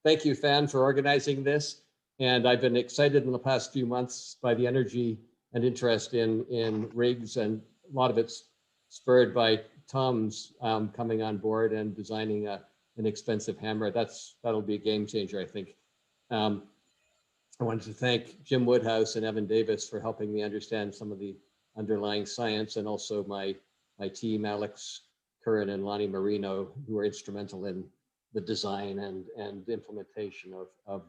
thank you, Fan, for organizing this. And I've been excited in the past few months by the energy and interest in rigs, and a lot of it's spurred by Tom's coming on board and designing an expensive hammer. That'll be a game changer, I think. I wanted to thank Jim Woodhouse and Evan Davis for helping me understand some of the underlying science, and also my team, Alex Curtin and Lonnie Marino, who were instrumental in the design and implementation of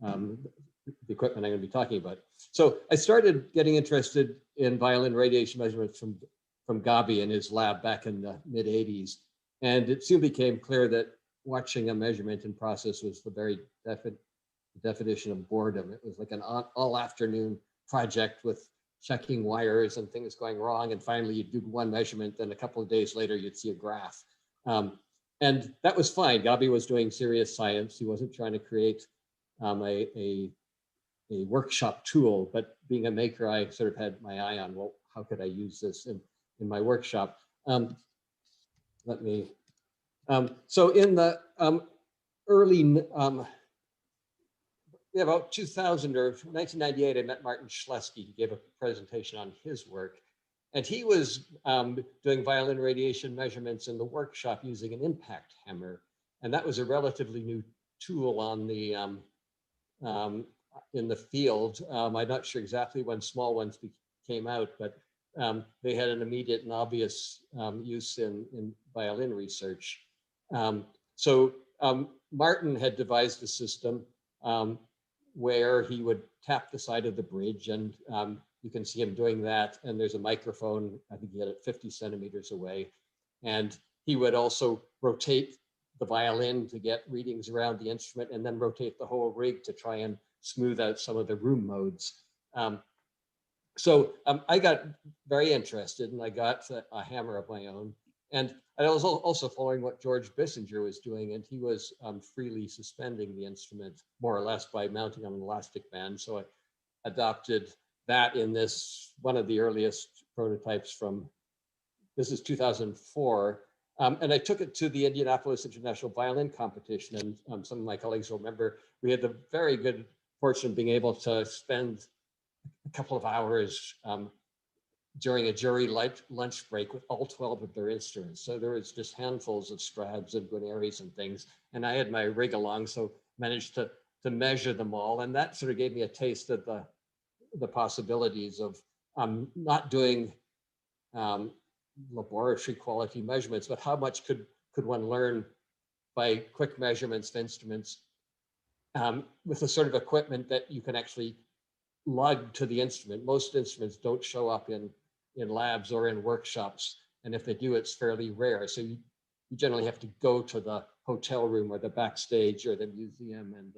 the equipment I'm going to be talking about. So I started getting interested in violin radiation measurements from Gabi in his lab back in the mid 80s. And it soon became clear that watching a measurement in process was the very definition of boredom. It was like an all afternoon project with checking wires and things going wrong. And finally you'd do one measurement, then a couple of days later, you'd see a graph. And that was fine. Gabi was doing serious science. He wasn't trying to create a workshop tool, but being a maker, I sort of had my eye on, well, how could I use this in my workshop? So in the early, about 2000 or 1998, I met Martin Schlesky. He gave a presentation on his work. And he was doing violin radiation measurements in the workshop using an impact hammer. And that was a relatively new tool on the in the field. I'm not sure exactly when small ones came out, but they had an immediate and obvious use in violin research. So Martin had devised a system where he would tap the side of the bridge, and you can see him doing that. And there's a microphone, I think he had it 50 centimeters away. And he would also rotate the violin to get readings around the instrument, and then rotate the whole rig to try and smooth out some of the room modes. So I got very interested, and I got a hammer of my own. And I was also following what George Bissinger was doing, and he was freely suspending the instrument, more or less, by mounting on an elastic band. So I adopted that in this, one of the earliest prototypes from, this is 2004. And I took it to the Indianapolis International Violin Competition, and some of my colleagues will remember, we had the very good fortune of being able to spend a couple of hours during a jury lunch break with all 12 of their instruments. So there was just handfuls of Strads and Guarneris and things. And I had my rig along, so managed to measure them all. And that sort of gave me a taste of the possibilities of not doing laboratory quality measurements, but how much could one learn by quick measurements of instruments with the sort of equipment that you can actually lug to the instrument. Most instruments don't show up in labs or in workshops, and if they do, it's fairly rare. So you generally have to go to the hotel room or the backstage or the museum, and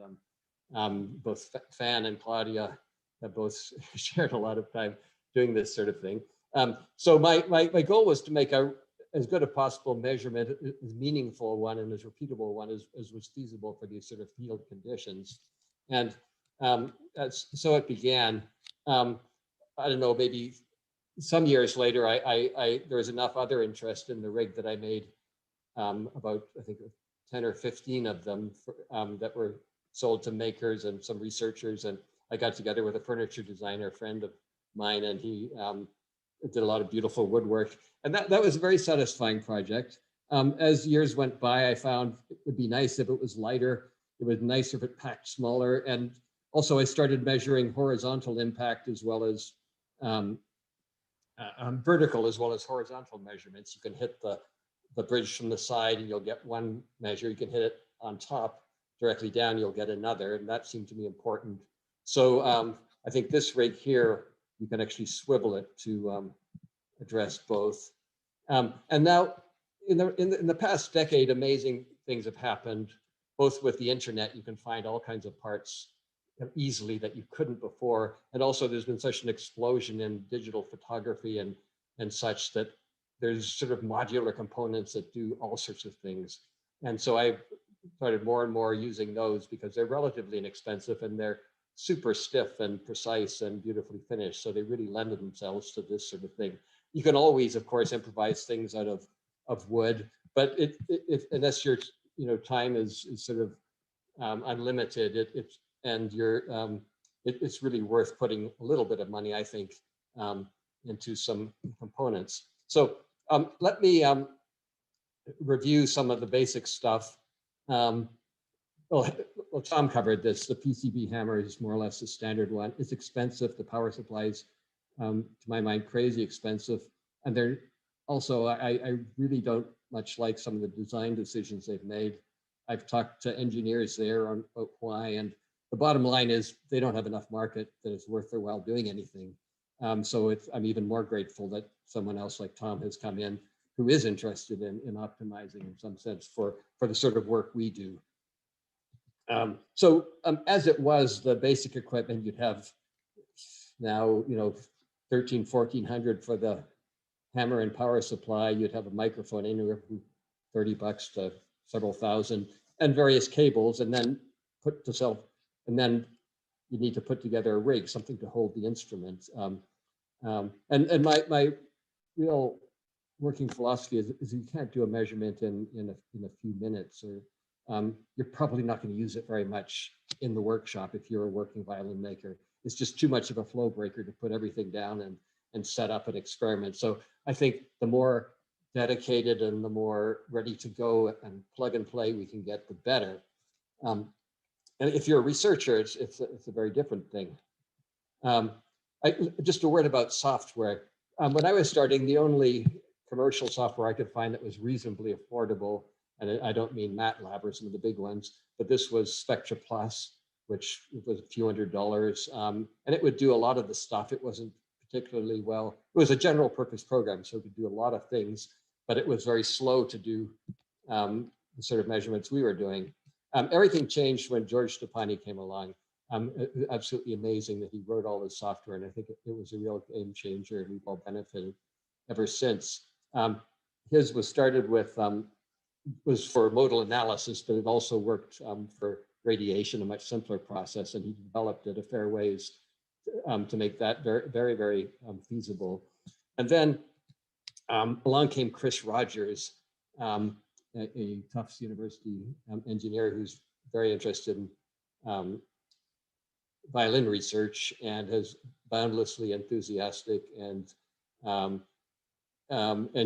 both Fan and Claudia have both shared a lot of time doing this sort of thing. So my goal was to make as good a possible measurement, as meaningful one and as repeatable one as was feasible for these sort of field conditions. And so it began. I don't know, maybe some years later, there was enough other interest in the rig that I made about, I think, 10 or 15 of them that were sold to makers and some researchers. And I got together with a furniture designer, a friend of mine, and he did a lot of beautiful woodwork. And that was a very satisfying project. As years went by, I found it would be nice if it was lighter. It was nicer if it packed smaller. And also I started measuring horizontal impact as well as vertical as well as horizontal measurements. You can hit the bridge from the side and you'll get one measure. You can hit it on top, directly down, you'll get another. And that seemed to me important. So I think this rig here, you can actually swivel it to address both. And now in the past decade, amazing things have happened, both with the internet. You can find all kinds of parts easily that you couldn't before. And also there's been such an explosion in digital photography and such that there's sort of modular components that do all sorts of things. And so I've started more and more using those because they're relatively inexpensive and they're super stiff and precise and beautifully finished. So they really lend themselves to this sort of thing. You can always, of course, improvise things out of wood, but unless your time is sort of unlimited, it's really worth putting a little bit of money, I think, into some components. So let me review some of the basic stuff. Well, Tom covered this. The PCB hammer is more or less a standard one. It's expensive. The power supply is, to my mind, crazy expensive. And they're also, I really don't much like some of the design decisions they've made. I've talked to engineers there on why, and the bottom line is they don't have enough market that it's worth their while doing anything. So I'm even more grateful that someone else like Tom has come in who is interested in optimizing in some sense for the sort of work we do. As it was, the basic equipment you'd have now, you know, 1,400 for the hammer and power supply. You'd have a microphone anywhere from $30 to several thousand, and various cables, and then and then you need to put together a rig, something to hold the instrument. And my real working philosophy is you can't do a measurement in a few minutes, or you're probably not going to use it very much in the workshop if you're a working violin maker. It's just too much of a flow breaker to put everything down and set up an experiment. So I think the more dedicated and the more ready to go and plug and play we can get, the better. And if you're a researcher, it's a very different thing. Just a word about software. When I was starting, the only commercial software I could find that was reasonably affordable, and I don't mean MATLAB or some of the big ones, but this was Spectra Plus, which was a few $100s, and it would do a lot of the stuff. It wasn't particularly well. It was a general purpose program, so it could do a lot of things, but it was very slow to do the sort of measurements we were doing. Everything changed when George Stepani came along. Absolutely amazing that he wrote all this software, and I think it was a real game changer, and we've all benefited ever since. His was started with, was for modal analysis, but it also worked for radiation, a much simpler process, and he developed it a fair ways to make that very, very feasible. And then along came Chris Rogers, a Tufts University engineer who's very interested in violin research and is boundlessly enthusiastic and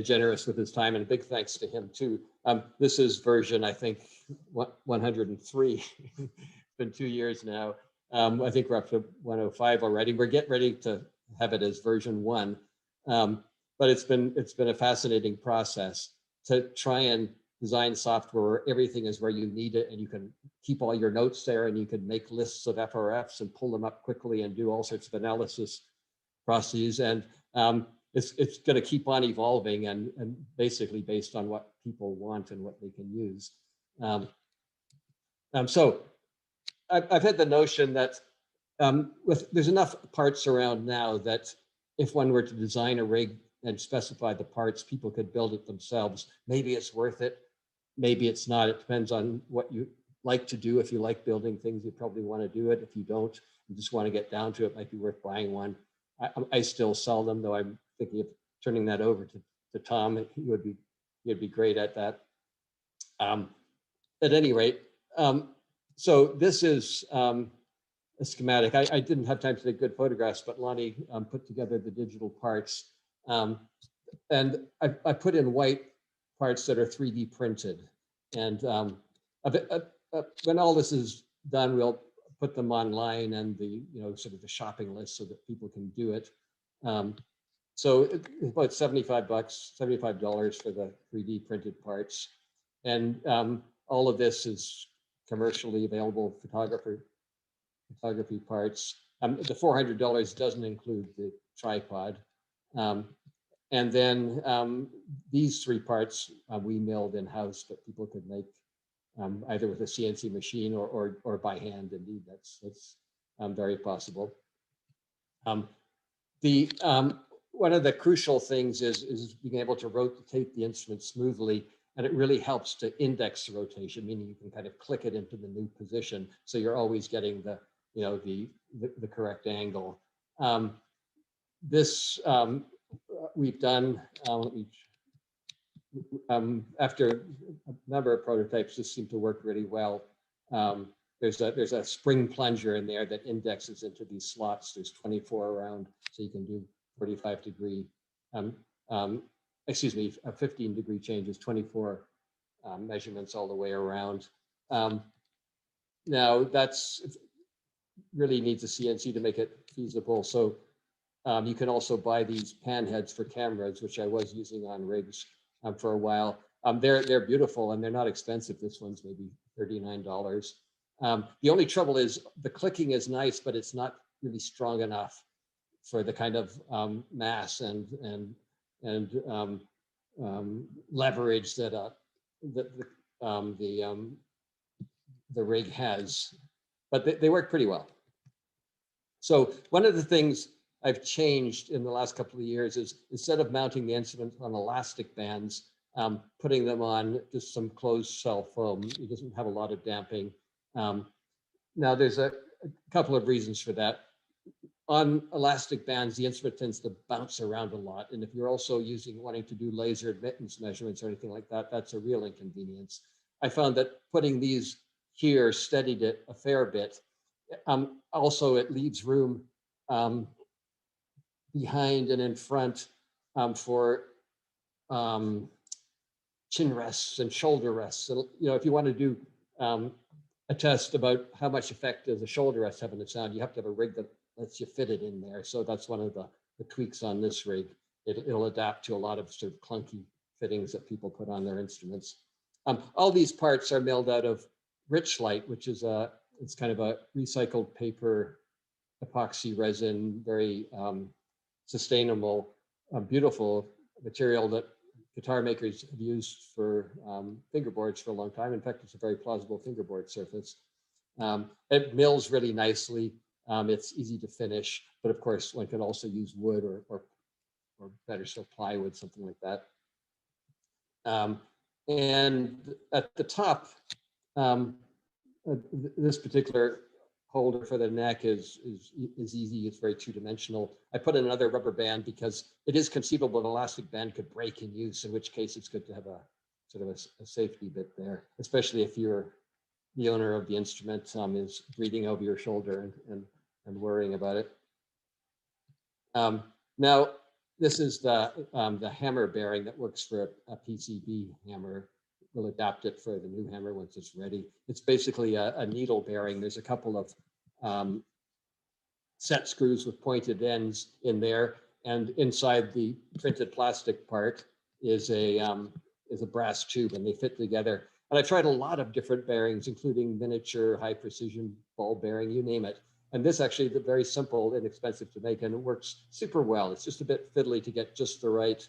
generous with his time, and a big thanks to him too. This is version, I think, 103. It's been 2 years now. I think we're up to 105 already. We're getting ready to have it as version 1. But it's been a fascinating process to try and design software where everything is where you need it, and you can keep all your notes there, and you can make lists of FRFs and pull them up quickly and do all sorts of analysis processes. And it's going to keep on evolving and basically based on what people want and what they can use. So I've had the notion that there's enough parts around now that if one were to design a rig and specify the parts, people could build it themselves. Maybe it's worth it. Maybe it's not. It depends on what you like to do. If you like building things, you probably want to do it. If you don't, you just want to get down to it, might be worth buying one. I still sell them, though I'm thinking of turning that over to Tom. He would be great at that. At any rate, so this is a schematic. I didn't have time to take good photographs, but Lonnie put together the digital parts. And I put in white parts that are 3D printed. And when all this is done, we'll put them online and the, sort of the shopping list so that people can do it. So it's about $75 for the 3D printed parts. And all of this is commercially available photography parts. The $400 doesn't include the tripod. And then these 3 parts we milled in-house, but people could make either with a CNC machine or by hand. Indeed, that's very possible. One of the crucial things is being able to rotate the instrument smoothly, and it really helps to index the rotation, meaning you can kind of click it into the new position, so you're always getting the the correct angle. This we've done after a number of prototypes. This seemed to work really well. there's a spring plunger in there that indexes into these slots. There's 24 around, so you can do 45 degree, excuse me, 15 degree changes, 24 measurements all the way around. Now that's really needs a CNC to make it feasible. So you can also buy these pan heads for cameras, which I was using on rigs for a while. They're beautiful and they're not expensive. This one's maybe $39. The only trouble is the clicking is nice, but it's not really strong enough for the kind of mass and leverage that the rig has, but they work pretty well. So one of the things I've changed in the last couple of years is instead of mounting the instrument on elastic bands, putting them on just some closed cell foam. It doesn't have a lot of damping. Now there's a couple of reasons for that. On elastic bands, the instrument tends to bounce around a lot. And if you're also wanting to do laser admittance measurements or anything like that, that's a real inconvenience. I found that putting these here steadied it a fair bit. Also, it leaves room behind and in front for chin rests and shoulder rests. And, you know, if you want to do a test about how much effect does a shoulder rest have on the sound, you have to have a rig that lets you fit it in there. So that's one of the tweaks on this rig. It'll adapt to a lot of sort of clunky fittings that people put on their instruments. All these parts are milled out of Richlite, which is it's kind of a recycled paper epoxy resin, very sustainable, beautiful material that guitar makers have used for fingerboards for a long time. In fact, it's a very plausible fingerboard surface. It mills really nicely. It's easy to finish, but of course, one can also use wood or better still plywood, something like that. And at the top, this particular holder for the neck is easy. It's very two-dimensional. I put in another rubber band because it is conceivable an elastic band could break in use, in which case it's good to have a sort of a safety bit there, especially if you're the owner of the instrument is breathing over your shoulder and worrying about it. Now, this is the hammer bearing that works for a PCB hammer. We'll adapt it for the new hammer once it's ready. It's basically a needle bearing. There's a couple of set screws with pointed ends in there, and inside the printed plastic part is a brass tube, and they fit together. And I've tried a lot of different bearings, including miniature, high precision ball bearing, you name it. And this actually is very simple, inexpensive to make, and it works super well. It's just a bit fiddly to get just the right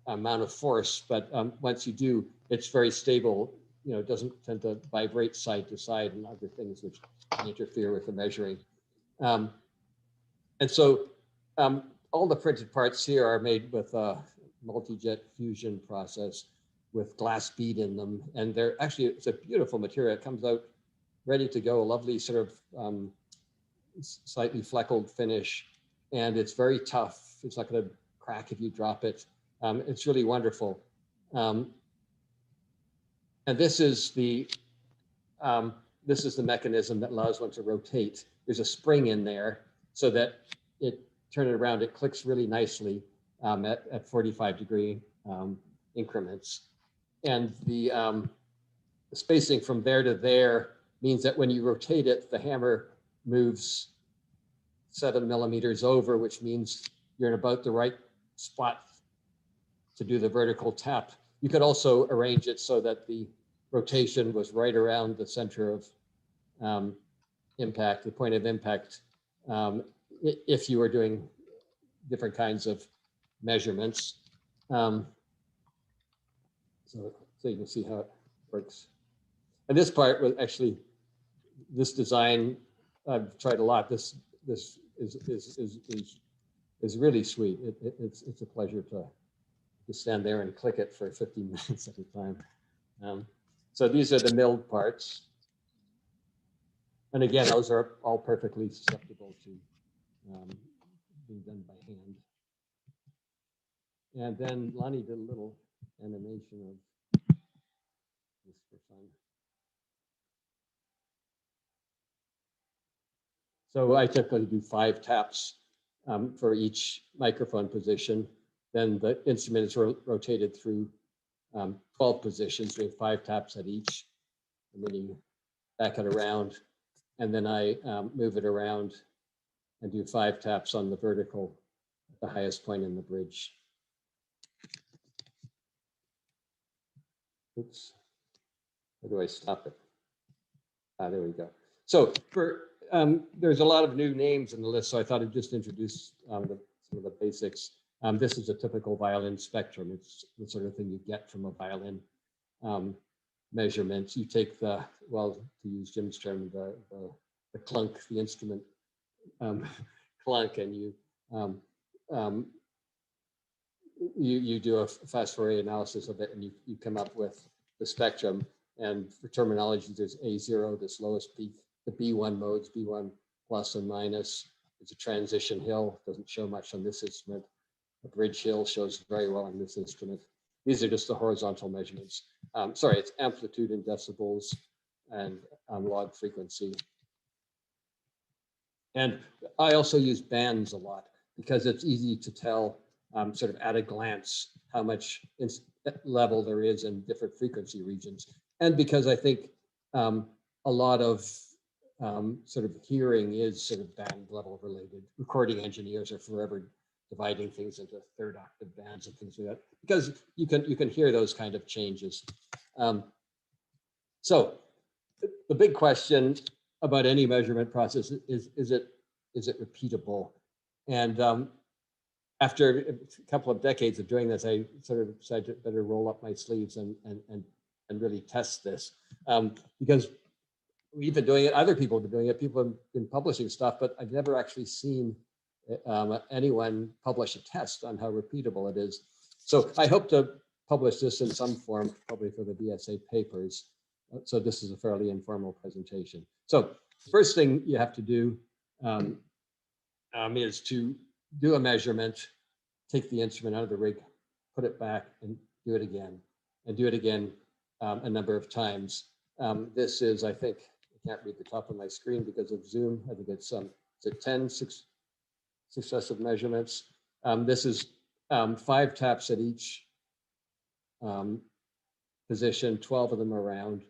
amount of force, but once you do, it's very stable. You know, it doesn't tend to vibrate side to side and other things which interfere with the measuring. And so all the printed parts here are made with a multi-jet fusion process with glass bead in them. And they're actually, it's a beautiful material. It comes out ready to go, a lovely sort of slightly fleckled finish. And it's very tough. It's not going to crack if you drop it. It's really wonderful. And this is the mechanism that allows one to rotate. There's a spring in there so that turn it around, it clicks really nicely at 45 degree increments. And the spacing from there to there means that when you rotate it, the hammer moves 7 millimeters over, which means you're in about the right spot to do the vertical tap. You could also arrange it so that the rotation was right around the center of impact, the point of impact, if you were doing different kinds of measurements. So you can see how it works. And this part was actually, this design, I've tried a lot. This is really sweet. It's a pleasure to stand there and click it for 15 minutes at a time. So these are the milled parts. And again, those are all perfectly susceptible to being done by hand. And then Lonnie did a little animation of this for fun. So I typically do 5 taps for each microphone position. Then the instrument is rotated through 12 positions. We have 5 taps at each, and then you back it around. And then I move it around and do 5 taps on the vertical at the highest point in the bridge. Oops, where do I stop it? There we go. So for there's a lot of new names in the list, so I thought I'd just introduce some of the basics. This is a typical violin spectrum. It's the sort of thing you get from a violin measurement. You take the, well, to use Jim's term, the clunk, the instrument clunk, and you do a fast Fourier analysis of it, and you come up with the spectrum. And for terminology, there's A0, this lowest peak, the B1 modes, B1 plus and minus. It's a transition hill, doesn't show much on this instrument. The bridge hill shows very well on this instrument. These are just the horizontal measurements. Sorry, it's amplitude in decibels and log frequency. And I also use bands a lot because it's easy to tell sort of at a glance how much level there is in different frequency regions. And because I think a lot of sort of hearing is sort of band level related. Recording engineers are forever dividing things into 3rd octave bands and things like that, because you can hear those kind of changes. So the big question about any measurement process is it repeatable? And after a couple of decades of doing this, I sort of decided to better roll up my sleeves and really test this, because we've been doing it, other people have been doing it, people have been publishing stuff, but I've never actually seen anyone publish a test on how repeatable it is. So I hope to publish this in some form, probably for the VSA papers. So this is a fairly informal presentation. So first thing you have to do is to do a measurement, take the instrument out of the rig, put it back, and do it again, and do it again a number of times. This is, I think, I can't read the top of my screen because of Zoom. I think it's 10 successive measurements. This is 5 taps at each position, 12 of them around,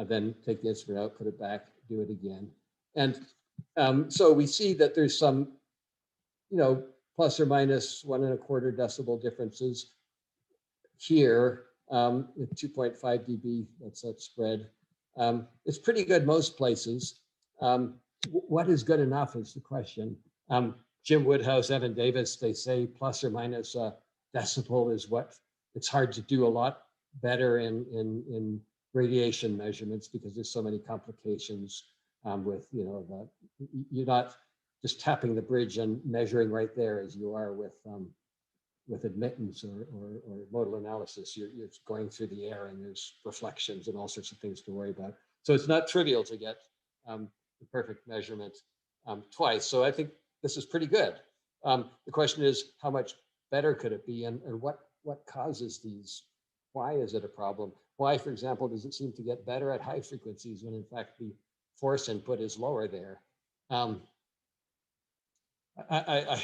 then take the instrument out, put it back, do it again. And so we see that there's some, plus or minus 1 1/4 decibel differences here with 2.5 dB, that's that spread. It's pretty good most places. What is good enough is the question. Jim Woodhouse, Evan Davis, they say plus or minus a decibel is what, it's hard to do a lot better in radiation measurements because there's so many complications with, you're not just tapping the bridge and measuring right there as you are with admittance or modal analysis. You're going through the air and there's reflections and all sorts of things to worry about. So it's not trivial to get the perfect measurement twice. So I think this is pretty good. The question is, how much better could it be, and what causes these? Why is it a problem? Why, for example, does it seem to get better at high frequencies when in fact the force input is lower there? I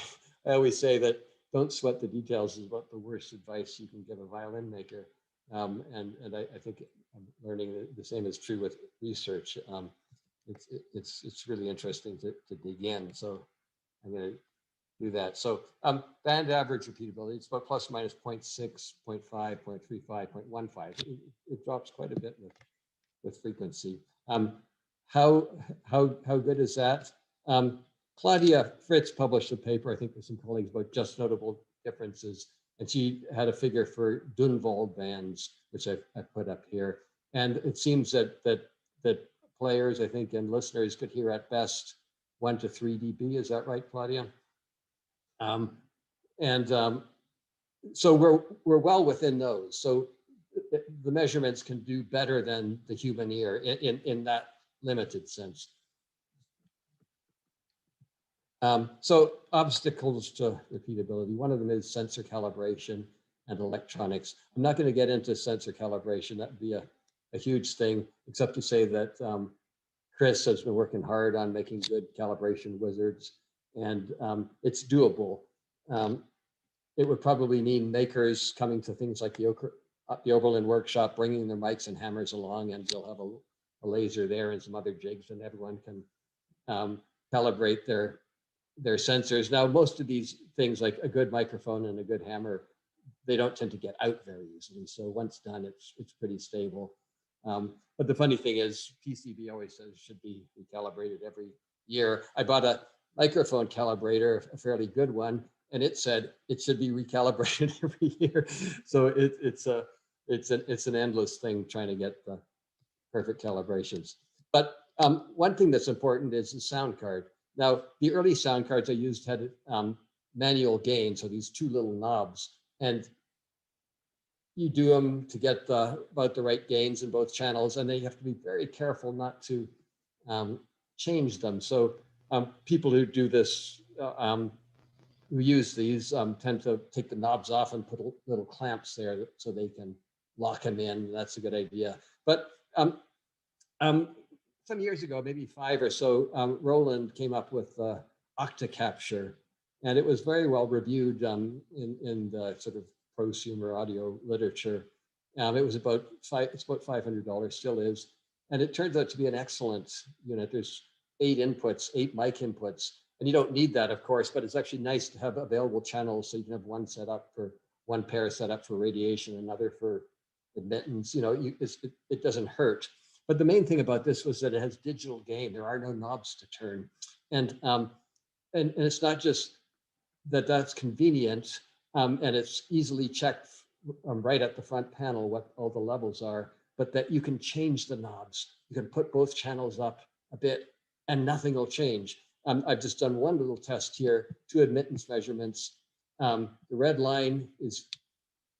always say that don't sweat the details is about the worst advice you can give a violin maker. And I think I'm learning that the same is true with research. It's really interesting to dig in. So I'm going to do that. So band average repeatability, it's about plus or minus 0.6, 0.5, 0.35, 0.15. It drops quite a bit with frequency. How good is that? Claudia Fritz published a paper, I think with some colleagues, about just notable differences. And she had a figure for Dunvold bands, which I put up here. And it seems that players, I think, and listeners could hear at best 1 to 3 dB. Is that right, Claudia? So we're well within those. So the measurements can do better than the human ear in that limited sense. So obstacles to repeatability. One of them is sensor calibration and electronics. I'm not going to get into sensor calibration. That would be a huge thing, except to say that Chris has been working hard on making good calibration wizards, and it's doable. It would probably mean makers coming to things like the Oberlin Workshop, bringing their mics and hammers along, and they'll have a laser there and some other jigs, and everyone can calibrate their sensors. Now, most of these things, like a good microphone and a good hammer, they don't tend to get out very easily. So once done, it's pretty stable. But the funny thing is, PCB always says should be recalibrated every year. I bought a microphone calibrator, a fairly good one, and it said it should be recalibrated every year. So it's an endless thing trying to get the perfect calibrations. But one thing that's important is the sound card. Now, the early sound cards I used had manual gain, so these two little knobs, and you do them to get about the right gains in both channels, and then you have to be very careful not to change them. So people who do this, who use these, tend to take the knobs off and put little clamps there so they can lock them in. That's a good idea. But some years ago, maybe 5 or so, Roland came up with Octa Capture, and it was very well reviewed in the sort of prosumer audio literature. It was about $500, still is, and it turns out to be an excellent unit. There's 8 inputs, 8 mic inputs, and you don't need that, of course, but it's actually nice to have available channels, so you can have one set up for one pair set up for radiation, another for admittance. You know, it doesn't hurt. But the main thing about this was that it has digital gain. There are no knobs to turn, and it's not just that that's convenient, and it's easily checked right at the front panel what all the levels are, but that you can change the knobs. You can put both channels up a bit and nothing will change. I've just done one little test here, 2 admittance measurements. The red line is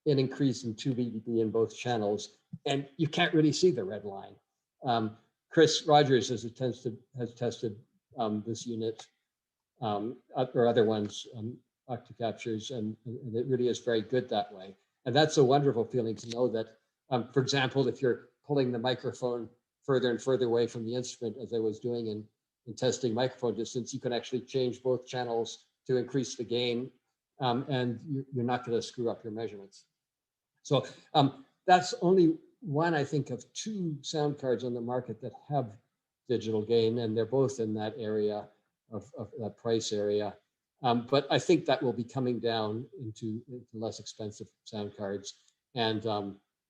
an increase in 2 dB in both channels, and you can't really see the red line. Chris Rogers has tested this unit or other ones, Octa Captures, and it really is very good that way. And that's a wonderful feeling to know that, for example, if you're pulling the microphone further and further away from the instrument, as I was doing in testing microphone distance, you can actually change both channels to increase the gain, and you're not going to screw up your measurements. So that's only one, I think, of 2 sound cards on the market that have digital gain, and they're both in that area of that price area. But I think that will be coming down into less expensive sound cards. And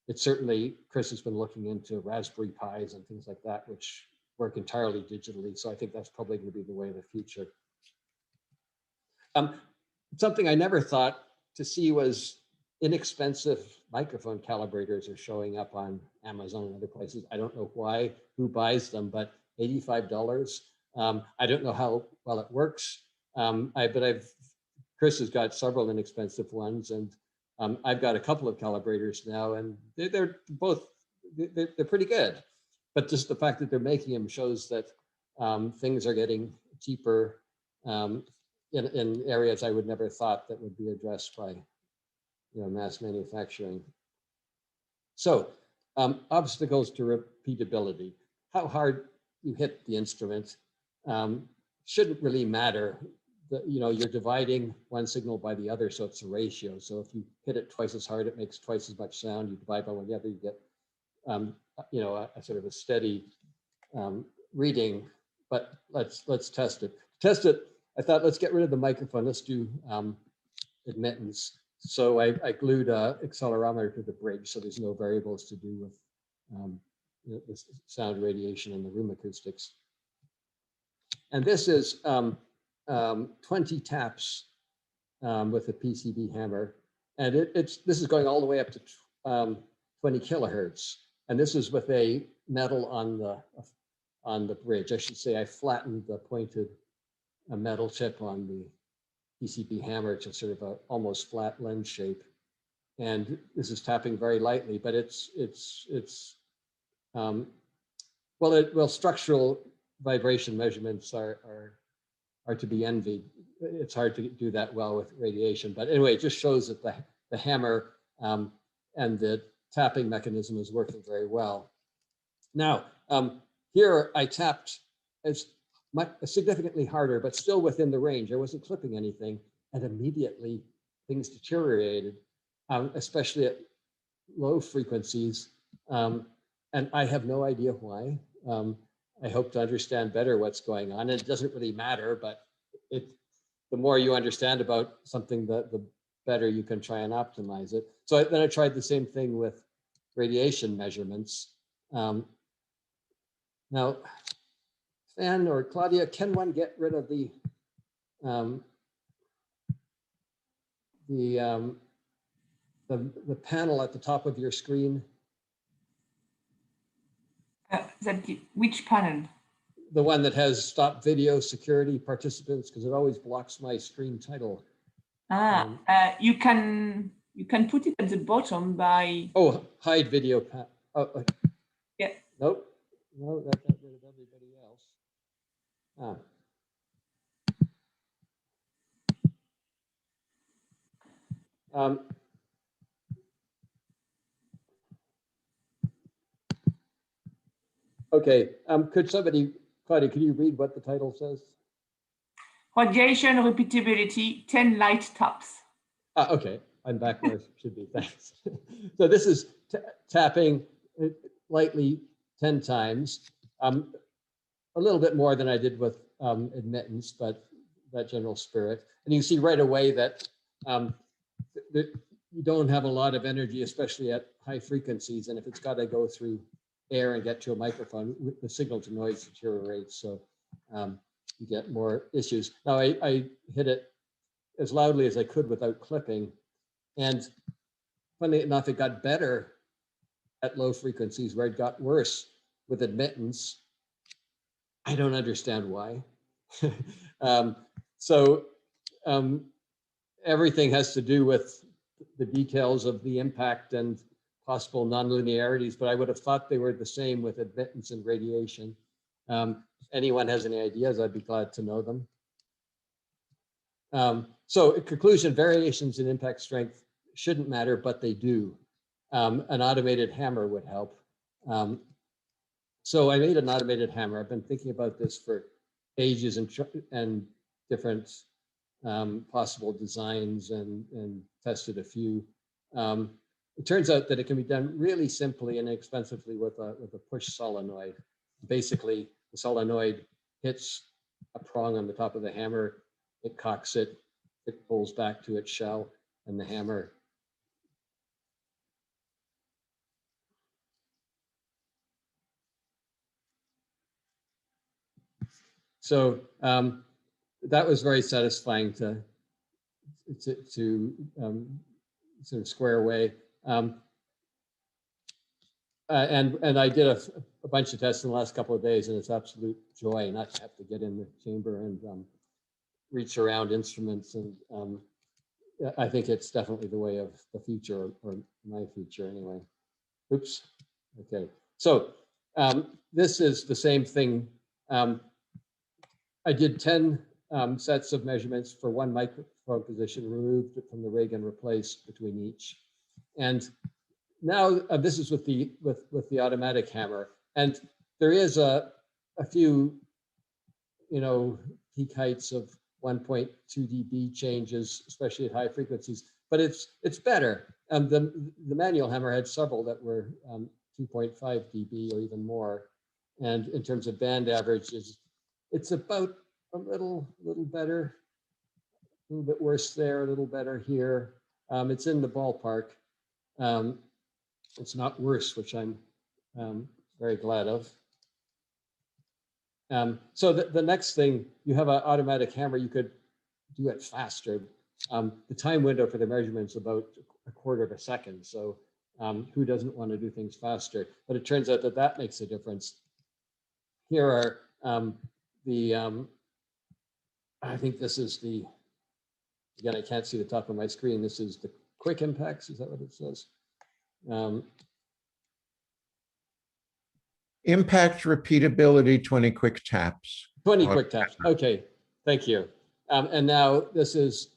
it's certainly, Chris has been looking into Raspberry Pis and things like that, which work entirely digitally. So I think that's probably going to be the way of the future. Something I never thought to see was inexpensive microphone calibrators are showing up on Amazon and other places. I don't know why, who buys them, but $85. I don't know how well it works. But Chris has got several inexpensive ones, and I've got a couple of calibrators now, and they're pretty good. But just the fact that they're making them shows that things are getting cheaper in areas I would never thought that would be addressed by mass manufacturing. So obstacles to repeatability. How hard you hit the instrument shouldn't really matter. You're dividing one signal by the other, so it's a ratio. So if you hit it twice as hard, it makes twice as much sound. You divide by one the other, you get a sort of a steady reading. But let's test it. I thought, let's get rid of the microphone. Let's do admittance. So I glued an accelerometer to the bridge, so there's no variables to do with the sound radiation in the room acoustics. And this is 20 taps with a PCB hammer, and this is going all the way up to 20 kilohertz. And this is with a metal on the bridge. I should say I flattened the pointed metal tip on the PCB hammer to sort of a almost flat lens shape. And this is tapping very lightly, but structural vibration measurements are to be envied. It's hard to do that well with radiation, but anyway, it just shows that the hammer and the tapping mechanism is working very well. Now, Here I tapped significantly harder, but still within the range. I wasn't clipping anything, and immediately things deteriorated, especially at low frequencies. And I have no idea why. I hope to understand better what's going on. It doesn't really matter, but the more you understand about something, the better you can try and optimize it. So then I tried the same thing with radiation measurements. Now, Fan or Claudia, can one get rid of the panel at the top of your screen? Which panel? The one that has stop video security participants, because it always blocks my screen title. You can put it at the bottom by. Oh, hide video. Oh, yeah. Nope. No, that got rid of everybody else. Okay. Could somebody, Claudia, could you read what the title says? Radiation repeatability, 10 light taps. Okay, I'm back where it should be. Thanks. So this is tapping lightly 10 times, a little bit more than I did with admittance, but that general spirit. And you see right away that you don't have a lot of energy, especially at high frequencies. And if it's got to go through air and get to a microphone, the signal to noise deteriorates. So you get more issues. Now I hit it as loudly as I could without clipping. And funny enough, it got better at low frequencies where it got worse with admittance. I don't understand why. Everything has to do with the details of the impact and possible nonlinearities, but I would have thought they were the same with admittance and radiation. Anyone has any ideas, I'd be glad to know them. So in conclusion, variations in impact strength shouldn't matter, but they do. An automated hammer would help. So I made an automated hammer. I've been thinking about this for ages and different possible designs and tested a few. It turns out that it can be done really simply and inexpensively with a push solenoid. Basically, the solenoid hits a prong on the top of the hammer, it cocks it, it pulls back to its shell, and the hammer. So that was very satisfying to sort of square away. And I did a bunch of tests in the last couple of days, and it's absolute joy not to have to get in the chamber and reach around instruments. And I think it's definitely the way of the future, or my future anyway. Oops. Okay. So this is the same thing. I did 10 sets of measurements for one microphone position, removed it from the rig and replaced between each. And now this is with the automatic hammer, and there is a few, peak heights of 1.2 dB changes, especially at high frequencies. But it's better. The manual hammer had several that were 2.5 dB or even more, and in terms of band averages, it's about a little better, a little bit worse there, a little better here. It's in the ballpark. It's not worse, which I'm very glad of. So the next thing, you have an automatic hammer, you could do it faster. The time window for the measurement is about a quarter of a second. So who doesn't want to do things faster? But it turns out that makes a difference. Here are I think this is again, I can't see the top of my screen. This is the quick impacts. Is that what it says? Impact repeatability, 20 quick taps. 20 quick taps. Okay, thank you. And now this is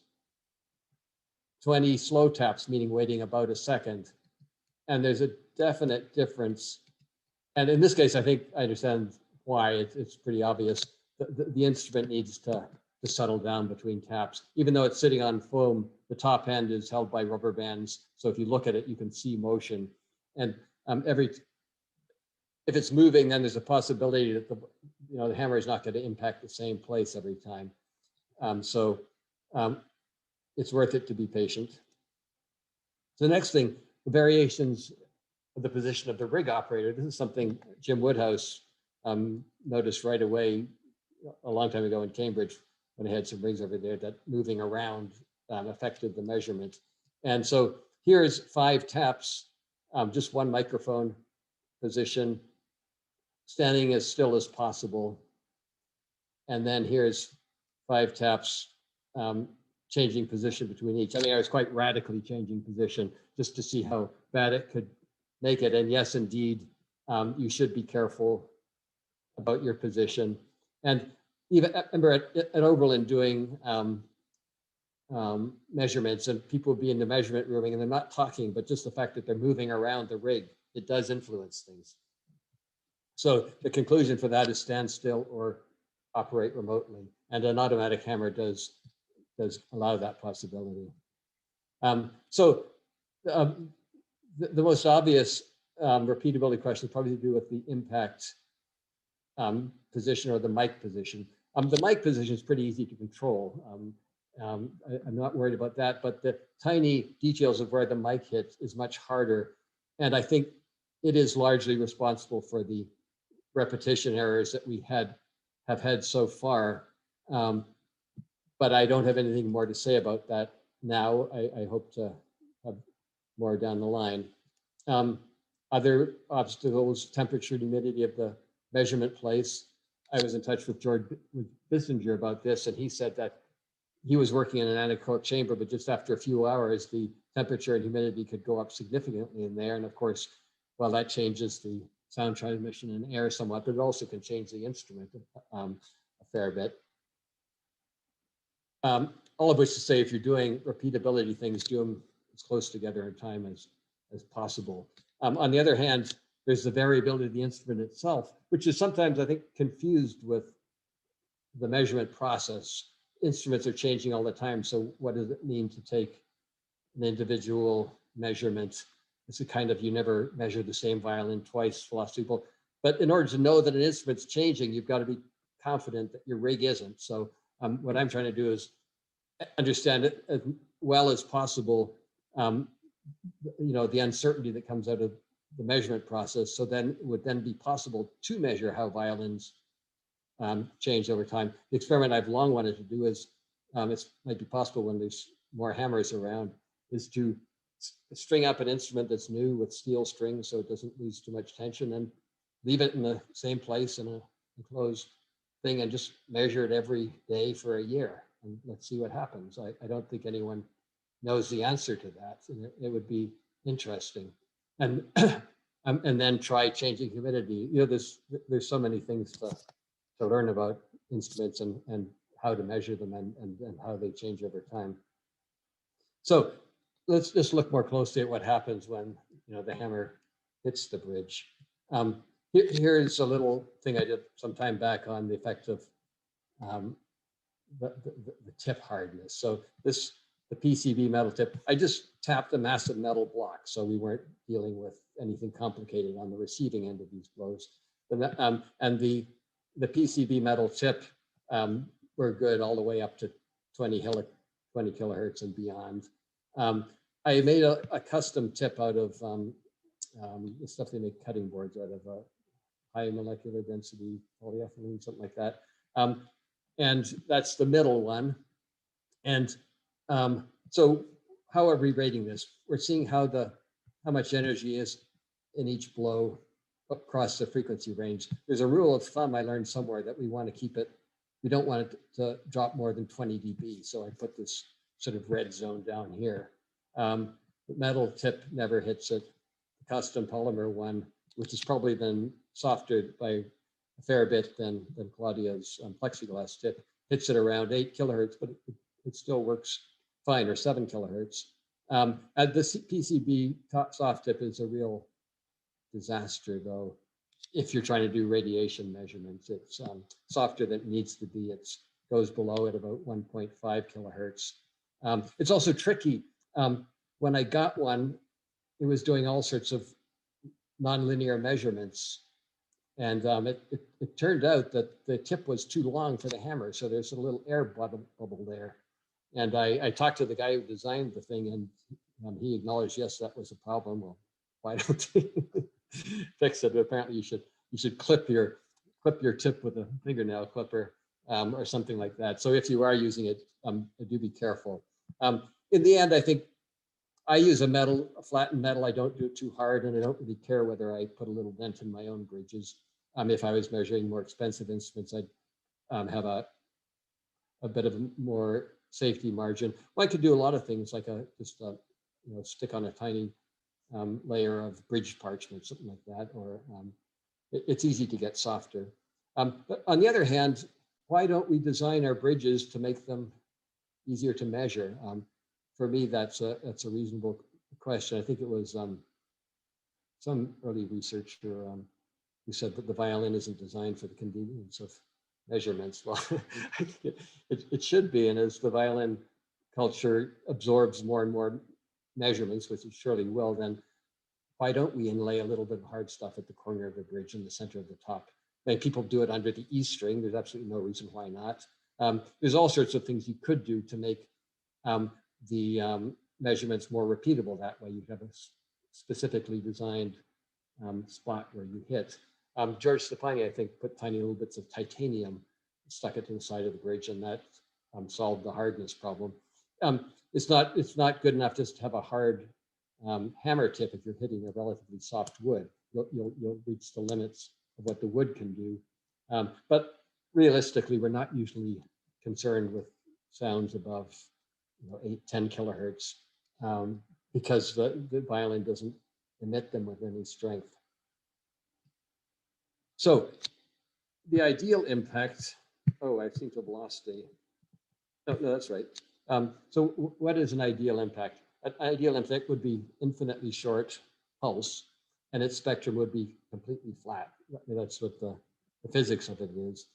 20 slow taps, meaning waiting about a second. And there's a definite difference. And in this case, I think I understand why. It's pretty obvious. The instrument needs to settle down between taps. Even though it's sitting on foam, the top end is held by rubber bands. So if you look at it, you can see motion. And if it's moving, then there's a possibility that the hammer is not going to impact the same place every time. It's worth it to be patient. So the next thing, the variations of the position of the rig operator. This is something Jim Woodhouse noticed right away a long time ago in Cambridge when I had some rigs over there, that moving around affected the measurement. And so here's 5 taps, just one microphone position, standing as still as possible. And then here's 5 taps, changing position between each. I mean, I was quite radically changing position just to see how bad it could make it. And yes, indeed, you should be careful about your position. And even I remember at Oberlin doing measurements, and people would be in the measurement room and they're not talking, but just the fact that they're moving around the rig, it does influence things. So the conclusion for that is stand still or operate remotely. And an automatic hammer does allow that possibility. The most obvious repeatability question probably to do with the impact position or the mic position. The mic position is pretty easy to control. I'm not worried about that, but the tiny details of where the mic hits is much harder. And I think it is largely responsible for the repetition errors that we have had so far. But I don't have anything more to say about that now. I hope to have more down the line. Other obstacles, temperature and humidity of the measurement place. I was in touch with George Bissinger about this, and he said that he was working in an anechoic chamber, but just after a few hours, the temperature and humidity could go up significantly in there. And of course, well, that changes the sound transmission in air somewhat, but it also can change the instrument a fair bit. All of which to say, if you're doing repeatability things, do them as close together in time as possible. On the other hand, there's the variability of the instrument itself, which is sometimes, I think, confused with the measurement process. Instruments are changing all the time. So what does it mean to take an individual measurement? It's a kind of, you never measure the same violin twice philosophy. But in order to know that an instrument's changing, you've got to be confident that your rig isn't. So what I'm trying to do is understand it as well as possible, the uncertainty that comes out of the measurement process. So then it would then be possible to measure how violins change over time. The experiment I've long wanted to do is, it might be possible when there's more hammers around, is to string up an instrument that's new with steel strings so it doesn't lose too much tension, and leave it in the same place in a enclosed thing and just measure it every day for a year. And let's see what happens. I don't think anyone knows the answer to that. And it would be interesting. And then try changing humidity. There's so many things to learn about instruments and how to measure them and how they change over time. So let's just look more closely at what happens when the hammer hits the bridge. Here's a little thing I did some time back on the effect of the tip hardness. So the PCB metal tip, I just tapped a massive metal block, so we weren't dealing with anything complicated on the receiving end of these blows. And the PCB metal tip were good all the way up to 20 kilohertz and beyond. I made a custom tip out of the stuff they make cutting boards out of, high molecular density polyethylene, something like that. And that's the middle one. And so how are we rating this? We're seeing how much energy is in each blow across the frequency range. There's a rule of thumb I learned somewhere that we want to keep it, we don't want it to drop more than 20 dB. So I put this sort of red zone down here. The metal tip never hits it. The custom polymer one, which is probably then softer by a fair bit than Claudia's plexiglass tip, hits it around 8 kilohertz, but it still works fine, or 7 kilohertz. And the PCB soft tip is a real disaster, though. if you're trying to do radiation measurements. It's softer than it needs to be. It goes below at about 1.5 kilohertz. It's also tricky. When I got one, it was doing all sorts of nonlinear measurements. And it turned out that the tip was too long for the hammer. So there's a little air bubble there. And I talked to the guy who designed the thing, and he acknowledged, yes, that was a problem. Well, why don't they fix it? But apparently you should clip your tip with a fingernail clipper or something like that. So if you are using it, do be careful. In the end, I think I use a flattened metal. I don't do it too hard, and I don't really care whether I put a little dent in my own bridges. If I was measuring more expensive instruments, I'd have a bit of a more safety margin. Well, I could do a lot of things, like just stick on a tiny layer of bridge parchment, something like that, or it's easy to get softer. But on the other hand, why don't we design our bridges to make them easier to measure? For me, that's a reasonable question. I think it was some early researcher who said that the violin isn't designed for the convenience of measurements. Well, I think it should be, and as the violin culture absorbs more and more measurements, which it surely will, then why don't we inlay a little bit of hard stuff at the corner of the bridge in the center of the top? And people do it under the E string. There's absolutely no reason why not. There's all sorts of things you could do to make the measurements more repeatable that way. You have a specifically designed spot where you hit. George Stepani, I think, put tiny little bits of titanium, stuck it to the side of the bridge, and that solved the hardness problem. It's not good enough just to have a hard hammer tip if you're hitting a relatively soft wood. You'll reach the limits of what the wood can do. But realistically, we're not usually concerned with sounds above 8-10 kilohertz because the violin doesn't emit them with any strength. So the ideal impact, I seem to have lost no, that's right. So what is an ideal impact? An ideal impact would be infinitely short pulse, and its spectrum would be completely flat. That's what the physics of it is.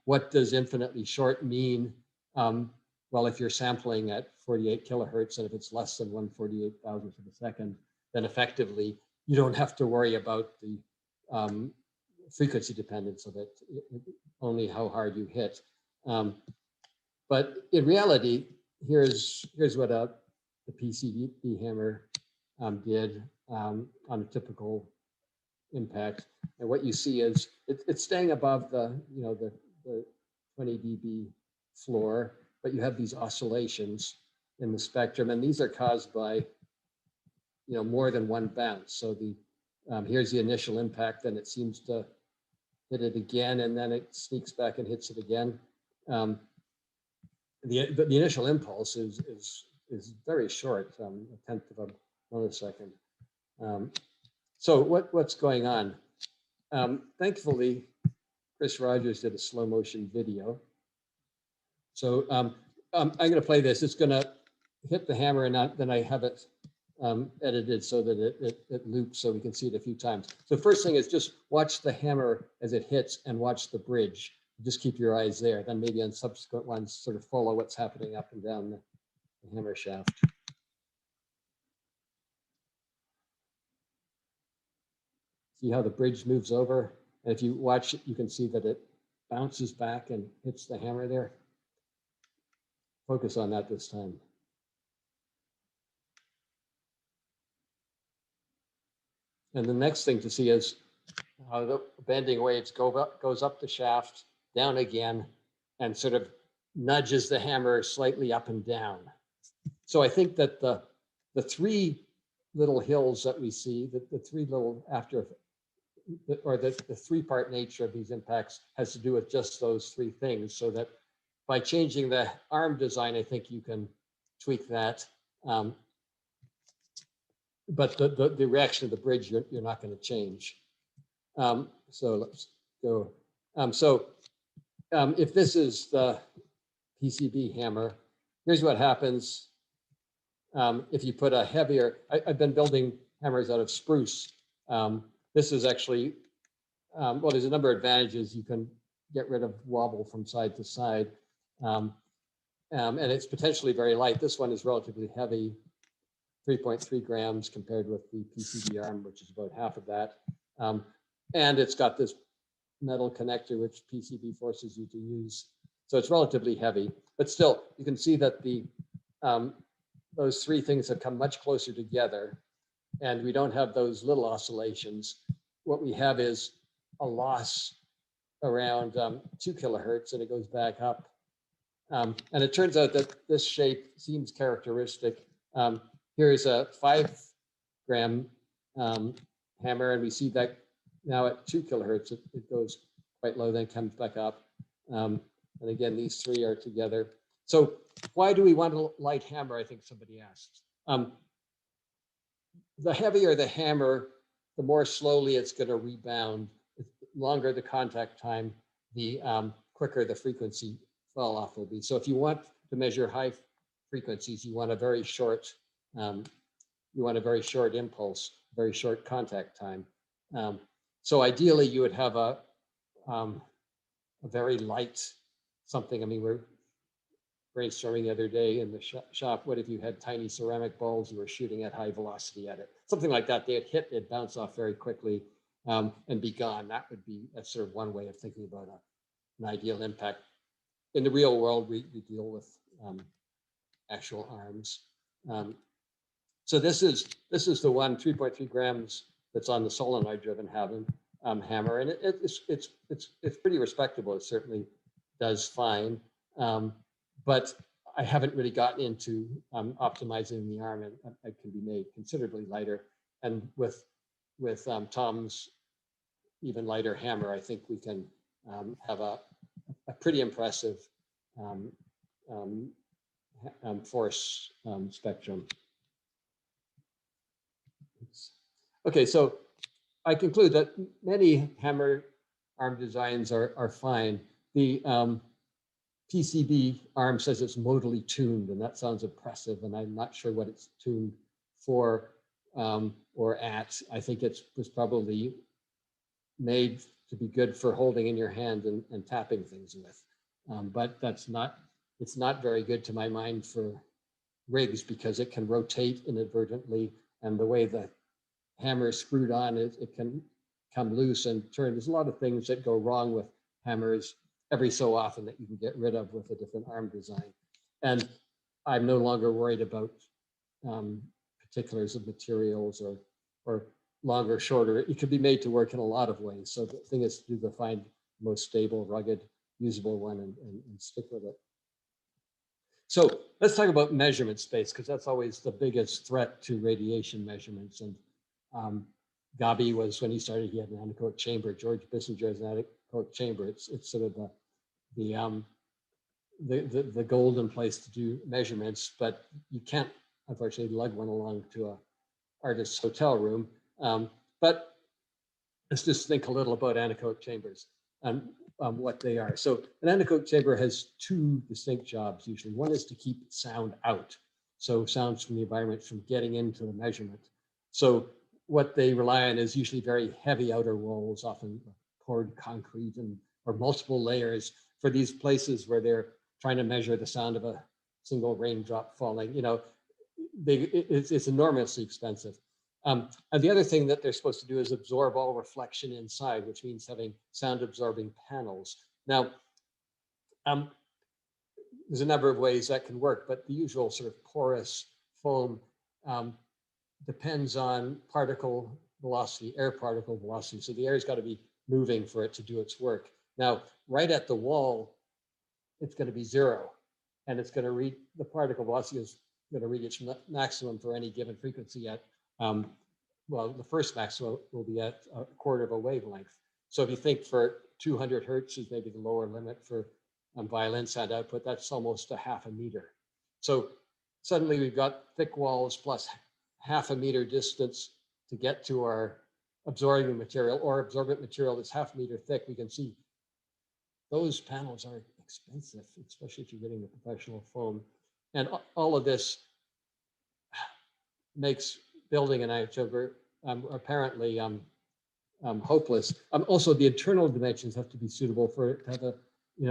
What does infinitely short mean? Well, if you're sampling at 48 kilohertz, and if it's less than 1/48,000th of a second, then effectively you don't have to worry about the frequency dependence of it, only how hard you hit. But in reality, here's what the Pcb Hammer did on a typical impact. And what you see is it's staying above the 20 dB floor, but you have these oscillations in the spectrum, and these are caused by more than one bounce. So here's the initial impact, and it seems to hit it again, and then it sneaks back and hits it again. The initial impulse is very short, 1/10 of a millisecond. So what's going on? Thankfully, Chris Rogers did a slow motion video. So I'm going to play this. It's going to hit the hammer, and then I have it edited so that it loops so we can see it a few times. So first thing is just watch the hammer as it hits and watch the bridge. Just keep your eyes there. Then maybe on subsequent ones, sort of follow what's happening up and down the hammer shaft. See how the bridge moves over? And if you watch it, you can see that it bounces back and hits the hammer there. Focus on that this time. And the next thing to see is how the bending waves goes up the shaft, down again, and sort of nudges the hammer slightly up and down. So I think that the three little hills that we see, the three little the three-part nature of these impacts has to do with just those three things, so that by changing the arm design, I think you can tweak that. But the reaction of the bridge, you're not going to change. So let's go. If this is the Pcb hammer, here's what happens if you put a heavier, I've been building hammers out of spruce. This is actually well, there's a number of advantages. You can get rid of wobble from side to side. And it's potentially very light. This one is relatively heavy, 3.3 grams compared with the PCB arm, which is about half of that. And it's got this metal connector, which PCB forces you to use. So it's relatively heavy, but still, you can see that the those three things have come much closer together, and we don't have those little oscillations. What we have is a loss around 2 kilohertz, and it goes back up. And it turns out that this shape seems characteristic. Here's a 5 gram hammer, and we see that now at 2 kilohertz, it goes quite low, then comes back up. And again, these three are together. So why do we want a light hammer? I think somebody asked. The heavier the hammer, the more slowly it's going to rebound. The longer the contact time, the quicker the frequency fall off will be. So if you want to measure high frequencies, you want a very short impulse, very short contact time. So ideally, you would have a very light something. I mean, we're brainstorming the other day in the shop. What if you had tiny ceramic balls you were shooting at high velocity at it? Something like that. They'd hit, they'd bounce off very quickly and be gone. That's sort of one way of thinking about an ideal impact. In the real world, we deal with actual arms. So this is the one 3.3 grams that's on the solenoid-driven hammer, and it's pretty respectable. It certainly does fine, but I haven't really gotten into optimizing the arm, and it can be made considerably lighter. And with Tom's even lighter hammer, I think we can have a pretty impressive force spectrum. Okay, so I conclude that many hammer arm designs are fine. The PCB arm says it's modally tuned, and that sounds oppressive, and I'm not sure what it's tuned for or at. I think it was probably made to be good for holding in your hand and tapping things with. But it's not very good to my mind for rigs because it can rotate inadvertently, and the way the hammer is screwed on, it can come loose and turn. There's a lot of things that go wrong with hammers every so often that you can get rid of with a different arm design. And I'm no longer worried about particulars of materials or longer, shorter. It could be made to work in a lot of ways. So the thing is to find the most stable, rugged, usable one and stick with it. So let's talk about measurement space, because that's always the biggest threat to radiation measurements. And Gabi was, when he started, he had an anechoic chamber. George Bissinger has an anechoic chamber. It's sort of the golden place to do measurements, but you can't, unfortunately, lug one along to an artist's hotel room. But let's just think a little about anechoic chambers and what they are. So an anechoic chamber has two distinct jobs usually. One is to keep sound out, so sounds from the environment from getting into the measurement. So what they rely on is usually very heavy outer walls, often poured concrete or multiple layers for these places where they're trying to measure the sound of a single raindrop falling. You know, it's enormously expensive. And the other thing that they're supposed to do is absorb all reflection inside, which means having sound absorbing panels. Now, there's a number of ways that can work, but the usual sort of porous foam depends on particle velocity, air particle velocity. So the air's got to be moving for it to do its work. Now, right at the wall, it's going to be zero, and it's going to read, the particle velocity is going to reach its maximum for any given frequency at, well, the first maximum will be at a quarter of a wavelength. So if you think for 200 hertz is maybe the lower limit for violin sound output, that's almost a half a meter. So suddenly we've got thick walls plus half a meter distance to get to our absorbing material or absorbent material that's half a meter thick. We can see those panels are expensive, especially if you're getting the professional foam. And all of this makes building an anechoic chamber apparently hopeless. Also, the internal dimensions have to be suitable for it to have a,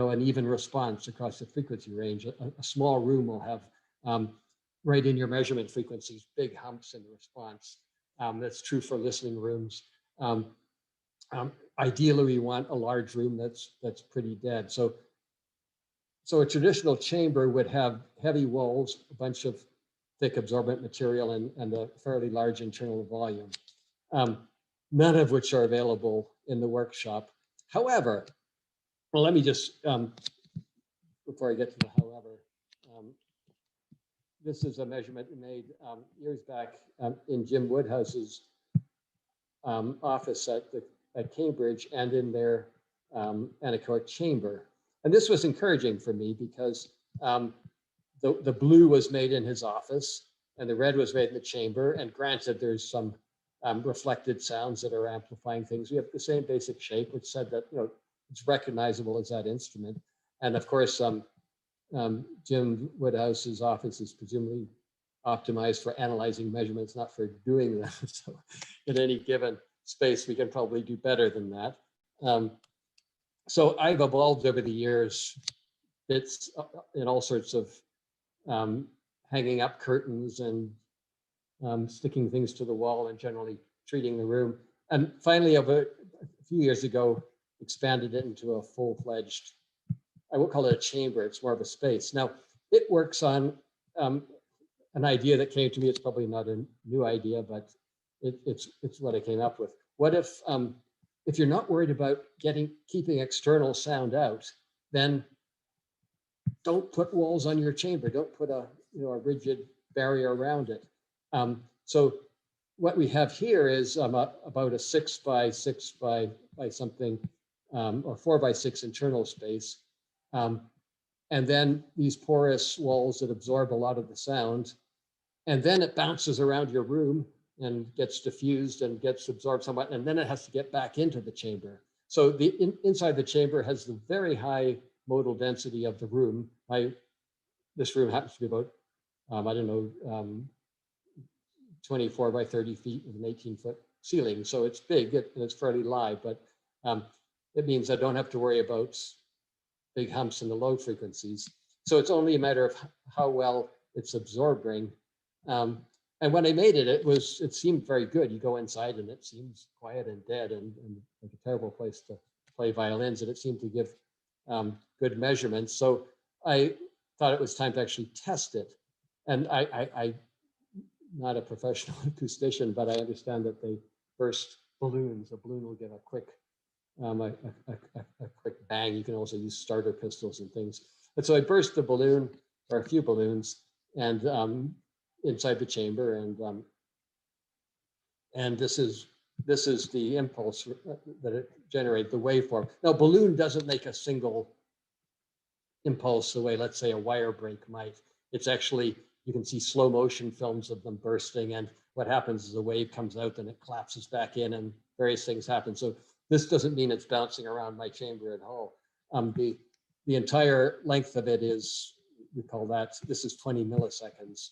an even response across the frequency range. A small room will have right in your measurement frequencies, big humps in the response. That's true for listening rooms. Ideally, we want a large room that's pretty dead. So a traditional chamber would have heavy walls, a bunch of thick absorbent material, and a fairly large internal volume. None of which are available in the workshop. However, well, let me just, before I get to the however, this is a measurement we made years back in Jim Woodhouse's office at Cambridge and in their anechoic chamber. And this was encouraging for me because the blue was made in his office and the red was made in the chamber. And granted, there's some reflected sounds that are amplifying things. We have the same basic shape, which said that, it's recognizable as that instrument. And of course, Jim Woodhouse's office is presumably optimized for analyzing measurements, not for doing them. So in any given space, we can probably do better than that. So I've evolved over the years, bits in all sorts of hanging up curtains and sticking things to the wall and generally treating the room. And finally, over a few years ago, expanded it into a full-fledged, I won't call it a chamber, it's more of a space. Now, it works on an idea that came to me. It's probably not a new idea, but it's what I came up with. What if you're not worried about keeping external sound out, then don't put walls on your chamber. Don't put a rigid barrier around it. So what we have here is about a 6 by 6 by something, or 4 by 6 internal space. And then these porous walls that absorb a lot of the sound. And then it bounces around your room and gets diffused and gets absorbed somewhat. And then it has to get back into the chamber. So the inside the chamber has the very high modal density of the room. This room happens to be about, 24 by 30 feet with an 18-foot ceiling. So it's big and it's fairly live, but it means I don't have to worry about big humps in the low frequencies. So it's only a matter of how well it's absorbing. And when I made it, it seemed very good. You go inside and it seems quiet and dead and like a terrible place to play violins, and it seemed to give good measurements. So I thought it was time to actually test it. And I'm not a professional acoustician, but I understand that they burst balloons. A balloon will get a quick bang. You can also use starter pistols and things. And so I burst the balloon, or a few balloons, and inside the chamber, and this is the impulse that it generated, the waveform. Now, balloon doesn't make a single impulse the way, let's say, a wire break might. It's actually, you can see slow motion films of them bursting, and what happens is a wave comes out, then it collapses back in, and various things happen. So this doesn't mean it's bouncing around my chamber at all. The entire length of it is, we call that, this is 20 milliseconds.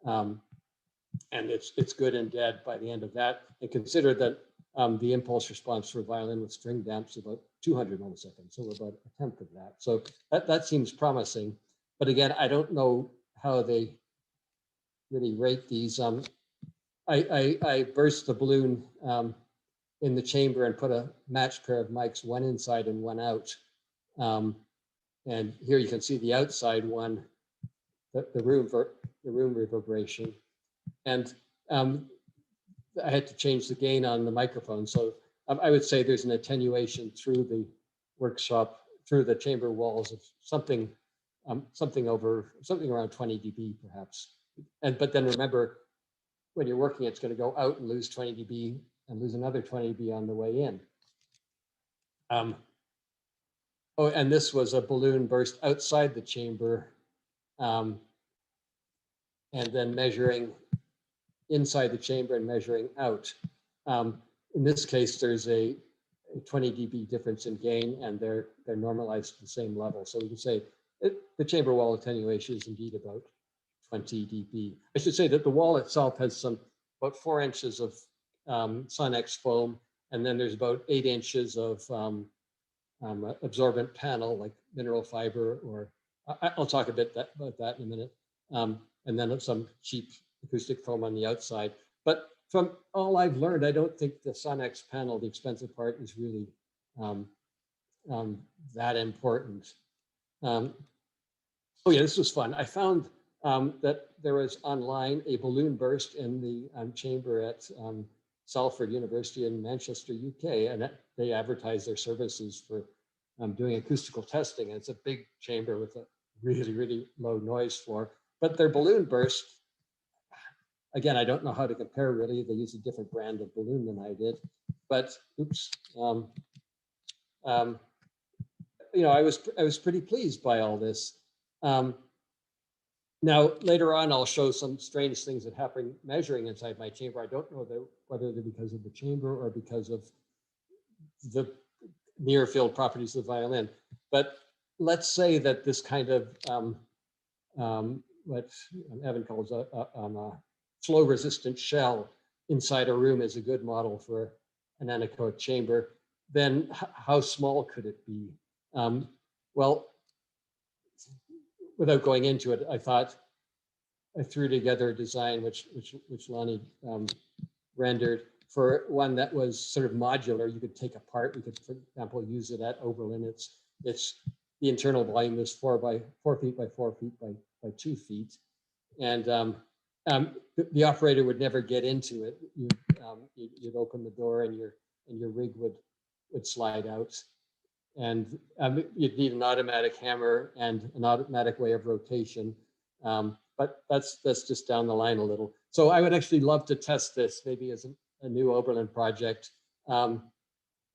And it's good and dead by the end of that. And consider that the impulse response for violin with string damps is about 200 milliseconds, so we're about a tenth of that. So that seems promising. But again, I don't know how they really rate these. I burst the balloon in the chamber and put a matched pair of mics, one inside and one out. And here you can see the outside one, the room reverberation. And I had to change the gain on the microphone. So I would say there's an attenuation through the workshop, through the chamber walls of something around 20 dB perhaps. But then remember, when you're working, it's going to go out and lose 20 dB and lose another 20 dB on the way in. Oh, and this was a balloon burst outside the chamber, and then measuring inside the chamber and measuring out. In this case, there's a 20 dB difference in gain, and they're normalized to the same level. So we can say the chamber wall attenuation is indeed about 20 dB. I should say that the wall itself has about 4 inches of Sonex foam and then there's about 8 inches of absorbent panel like mineral fiber, or I'll talk a bit about that in a minute. And then some cheap acoustic foam on the outside. But from all I've learned, I don't think the Sonex panel, the expensive part, is really that important. Oh yeah, this was fun. I found that there was online a balloon burst in the chamber at Salford University in Manchester, UK, and they advertise their services for doing acoustical testing. And it's a big chamber with a really, really low noise floor. But their balloon burst, again, I don't know how to compare really. They use a different brand of balloon than I did. But oops, you know, I was pretty pleased by all this. Now, later on, I'll show some strange things that happen measuring inside my chamber. I don't know whether they're because of the chamber or because of the near field properties of the violin. But let's say that this kind of what Evan calls a flow resistant shell inside a room is a good model for an anechoic chamber. Then how small could it be? Well, without going into it, I thought I threw together a design which Lonnie rendered for one that was sort of modular. You could take apart. We could, for example, use it at Oberlin. It's the internal volume is 4 feet by 4 feet by 2 feet, and the operator would never get into it. You'd open the door and your rig would slide out. And you'd need an automatic hammer and an automatic way of rotation. But that's just down the line a little. So I would actually love to test this maybe as a new Oberlin project, and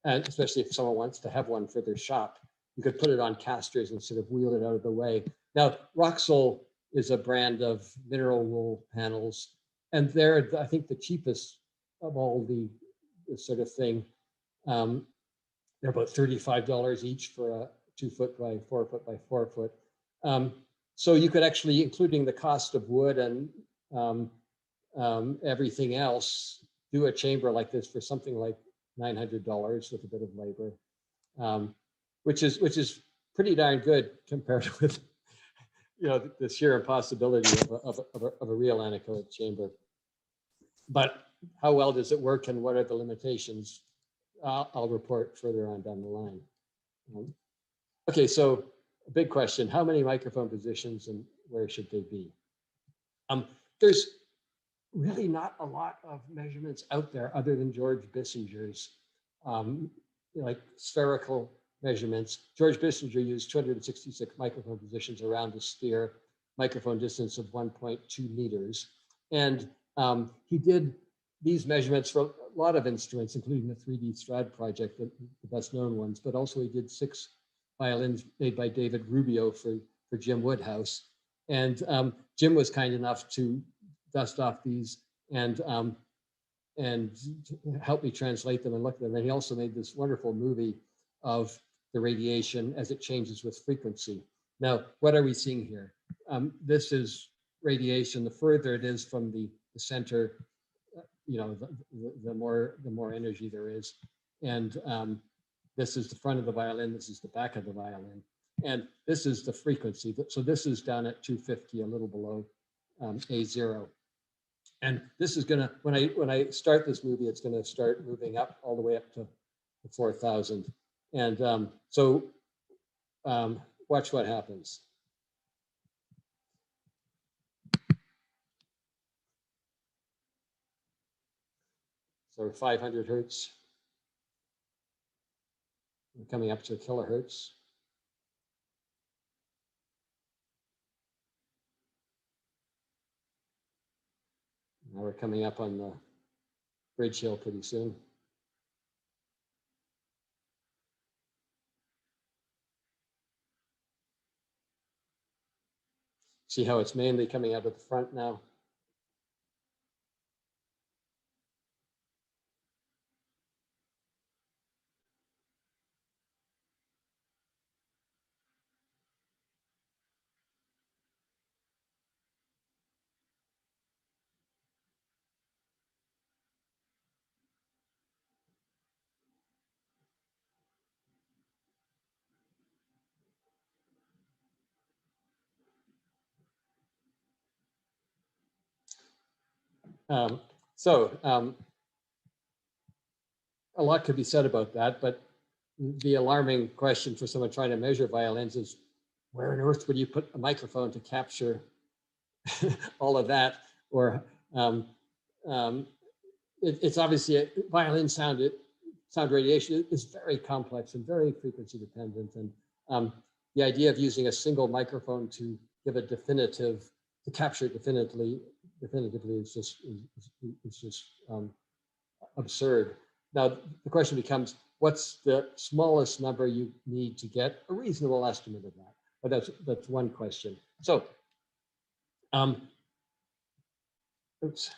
especially if someone wants to have one for their shop. You could put it on casters and sort of wheel it out of the way. Now, Roxul is a brand of mineral wool panels, and they're, I think, the cheapest of all the sort of thing. They're about $35 each for a 2 foot by 4 foot by 4 foot. So you could actually, including the cost of wood and everything else, do a chamber like this for something like $900 with a bit of labor, which is pretty darn good compared with, you know, the sheer impossibility of a real anechoic chamber. But how well does it work, and what are the limitations? I'll report further on down the line. Okay, so a big question: how many microphone positions and where should they be? There's really not a lot of measurements out there other than George Bissinger's, like spherical measurements. George Bissinger used 266 microphone positions around a sphere, microphone distance of 1.2 meters. And he did these measurements for a lot of instruments, including the 3D Strad project, the best known ones, but also he did 6 violins made by David Rubio for Jim Woodhouse. And Jim was kind enough to dust off these and help me translate them and look at them. And he also made this wonderful movie of the radiation as it changes with frequency. Now, what are we seeing here? This is radiation. The further it is from the center, you know, the more energy there is. And this is the front of the violin. This is the back of the violin. And this is the frequency. So this is down at 250, a little below A0. And this is gonna, when I start this movie, it's gonna start moving up all the way up to 4,000. And so watch what happens. So 500 hertz. We're coming up to a kilohertz. Now we're coming up on the bridge hill pretty soon. See how it's mainly coming out of the front now? A lot could be said about that, but the alarming question for someone trying to measure violins is, where on earth would you put a microphone to capture all of that? Or it's obviously violin sound radiation is very complex and very frequency dependent. And the idea of using a single microphone to give a to capture it definitively is just absurd. Now, the question becomes, what's the smallest number you need to get a reasonable estimate of that? But that's one question. So, oops.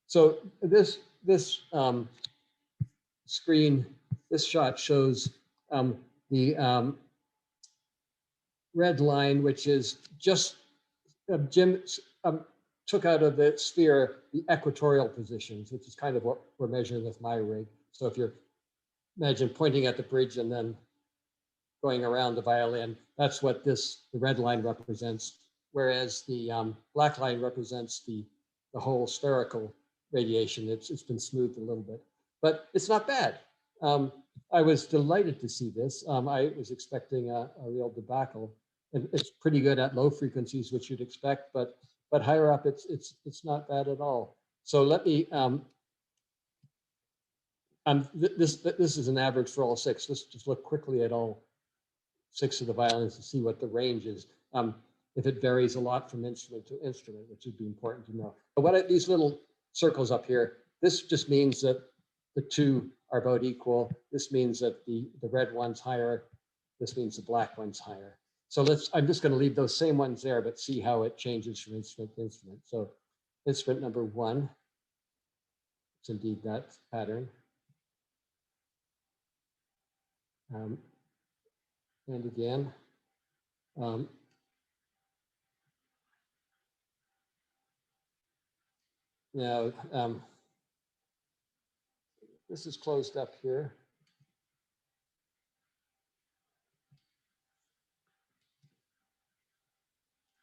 So this screen, this shot shows the red line, which is just Jim took out of the sphere the equatorial positions, which is kind of what we're measuring with my rig. So if you're, imagine pointing at the bridge and then going around the violin, that's what the red line represents, whereas the black line represents the whole spherical radiation. It's been smoothed a little bit, but it's not bad. I was delighted to see this. I was expecting a real debacle. And it's pretty good at low frequencies, which you'd expect, but higher up, it's not bad at all. So let me. This is an average for all six. Let's just look quickly at all six of the violins to see what the range is. If it varies a lot from instrument to instrument, which would be important to know. But what these little circles up here, this just means that the two are about equal. This means that the red one's higher. This means the black one's higher. So I'm just going to leave those same ones there, but see how it changes from instrument to instrument. So instrument number one, it's indeed that pattern. And again, now this is closed up here.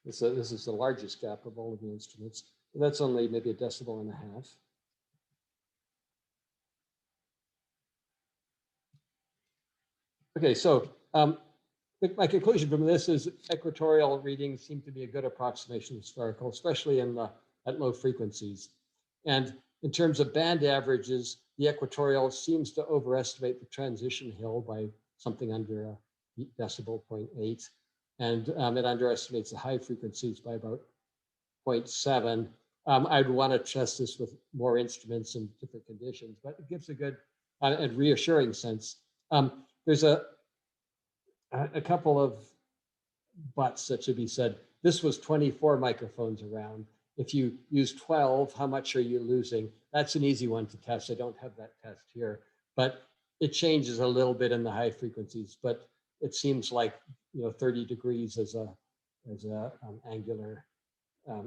This is the largest gap of all of the instruments. That's only maybe 1.5 decibels. Okay, so my conclusion from this is equatorial readings seem to be a good approximation of spherical, especially at low frequencies. And in terms of band averages, the equatorial seems to overestimate the transition hill by something under 1.8 decibels. And it underestimates the high frequencies by about 0.7. I'd want to test this with more instruments in different conditions, but it gives a good and reassuring sense. There's a couple of buts that should be said. This was 24 microphones around. If you use 12, how much are you losing? That's an easy one to test. I don't have that test here, but it changes a little bit in the high frequencies, but it seems like 30 degrees as a angular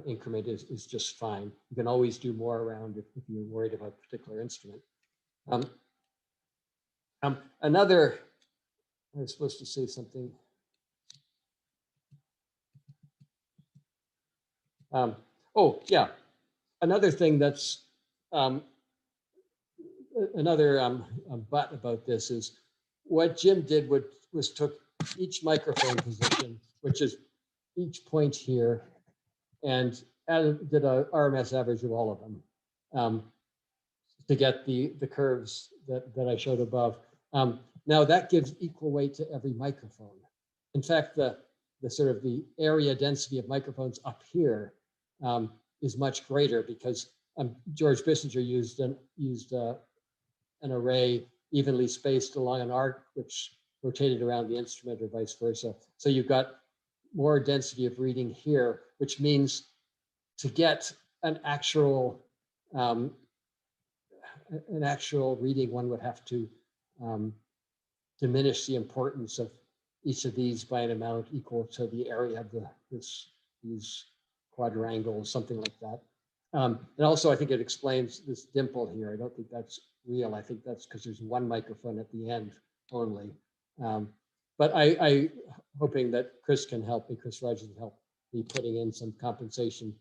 increment is just fine. You can always do more around if you're worried about a particular instrument. Another, I was supposed to say something. Oh yeah, another thing that's another but about this is what Jim did was took each microphone position, which is each point here, and did a RMS average of all of them to get the curves that I showed above. Now that gives equal weight to every microphone. In fact, the sort of the area density of microphones up here is much greater because George Bissinger used an array evenly spaced along an arc which rotated around the instrument or vice versa. So you've got more density of reading here, which means to get an actual reading, one would have to diminish the importance of each of these by an amount equal to the area of these quadrangles, something like that. And also, I think it explains this dimple here. I don't think that's real. I think that's because there's one microphone at the end only. But I hoping that Chris Rogers can help me putting in some compensation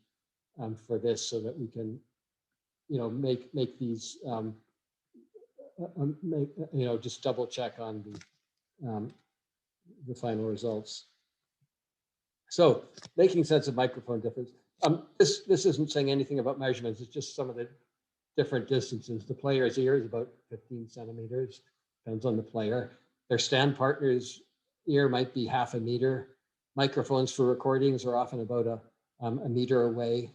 for this so that we can make these, just double check on the final results. So making sense of microphone difference. This isn't saying anything about measurements. It's just some of the different distances. The player's ear is about 15 centimeters, depends on the player. Their stand partner's ear might be 0.5 meter. Microphones for recordings are often about a meter away.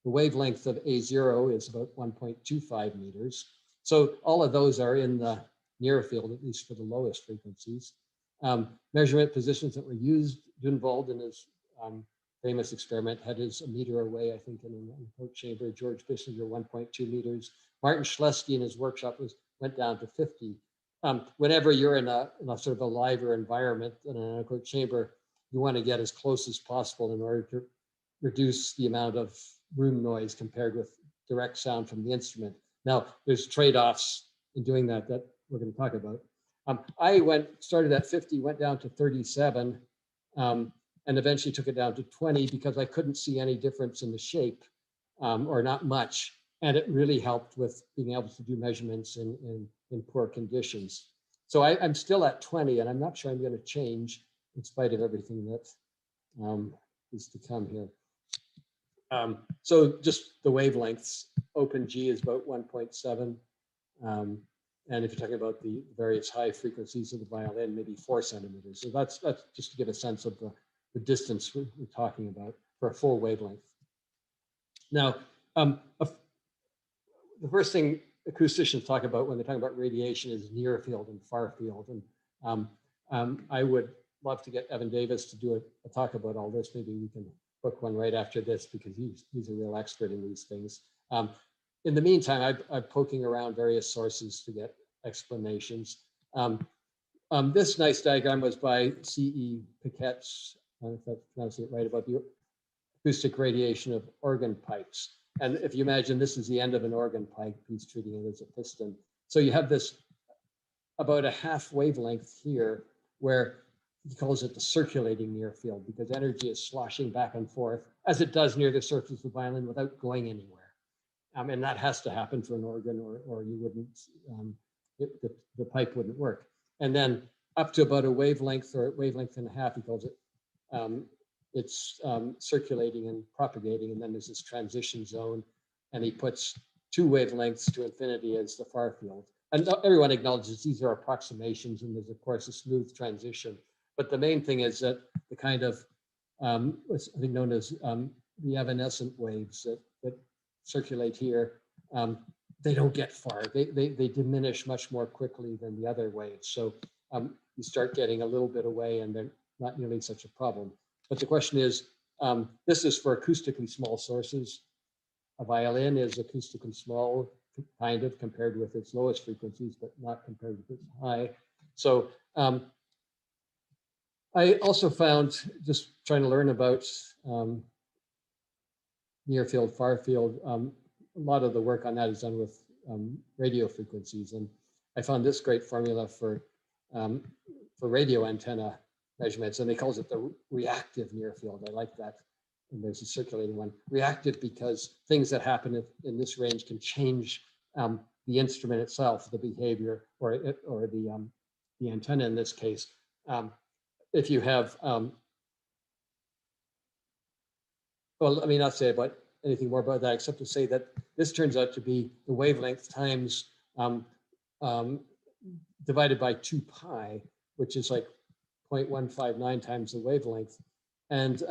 The wavelength of A0 is about 1.25 meters. So all of those are in the near field, at least for the lowest frequencies. Measurement positions that were used, Dunvald in his famous experiment had his 1 meter away, I think, in an anechoic chamber. George Bissinger, 1.2 meters. Martin Schlesky in his workshop went down to 50. Whenever you're in a sort of a liver environment in an anechoic chamber, you want to get as close as possible in order to reduce the amount of room noise compared with direct sound from the instrument. Now, there's trade-offs in doing that we're going to talk about. I started at 50, went down to 37, and eventually took it down to 20 because I couldn't see any difference in the shape, or not much. And it really helped with being able to do measurements in poor conditions. So I'm still at 20, and I'm not sure I'm going to change in spite of everything that is to come here. So just the wavelengths, open G is about 1.7. And if you're talking about the various high frequencies of the violin, maybe 4 centimeters. So that's just to give a sense of the distance we're talking about for a full wavelength. Now, the first thing acousticians talk about when they're talking about radiation is near field and far field. And I would love to get Evan Davis to do a talk about all this. Maybe we can book one right after this because he's a real expert in these things. In the meantime, I'm poking around various sources to get explanations. This nice diagram was by C.E. Piquet's, I don't know if I'm pronouncing it right, about the acoustic radiation of organ pipes. And if you imagine this is the end of an organ pipe, he's treating it as a piston. So you have this about a half wavelength here where he calls it the circulating near field because energy is sloshing back and forth as it does near the surface of the violin without going anywhere. And that has to happen for an organ or you wouldn't, the pipe wouldn't work. And then up to about a wavelength or wavelength and a half, he calls it, it's circulating and propagating. And then there's this transition zone. And he puts 2 wavelengths to infinity as the far field. And everyone acknowledges these are approximations and there's of course a smooth transition. But the main thing is that the kind of, what's I think known as the evanescent waves that circulate here, they don't get far. They diminish much more quickly than the other waves. So you start getting a little bit away and they're not nearly such a problem. But the question is, this is for acoustically small sources. A violin is acoustically small, kind of compared with its lowest frequencies, but not compared with its high. So I also found, just trying to learn about near field, far field, a lot of the work on that is done with radio frequencies. And I found this great formula for radio antenna measurements, and they calls it the reactive near field. I like that. And there's a circulating one. Reactive because things that happen in this range can change the instrument itself, the behavior, or the antenna in this case. If you have, well, let me not say about anything more about that, except to say that this turns out to be the wavelength times divided by 2 pi, which is like 0.159 times the wavelength. And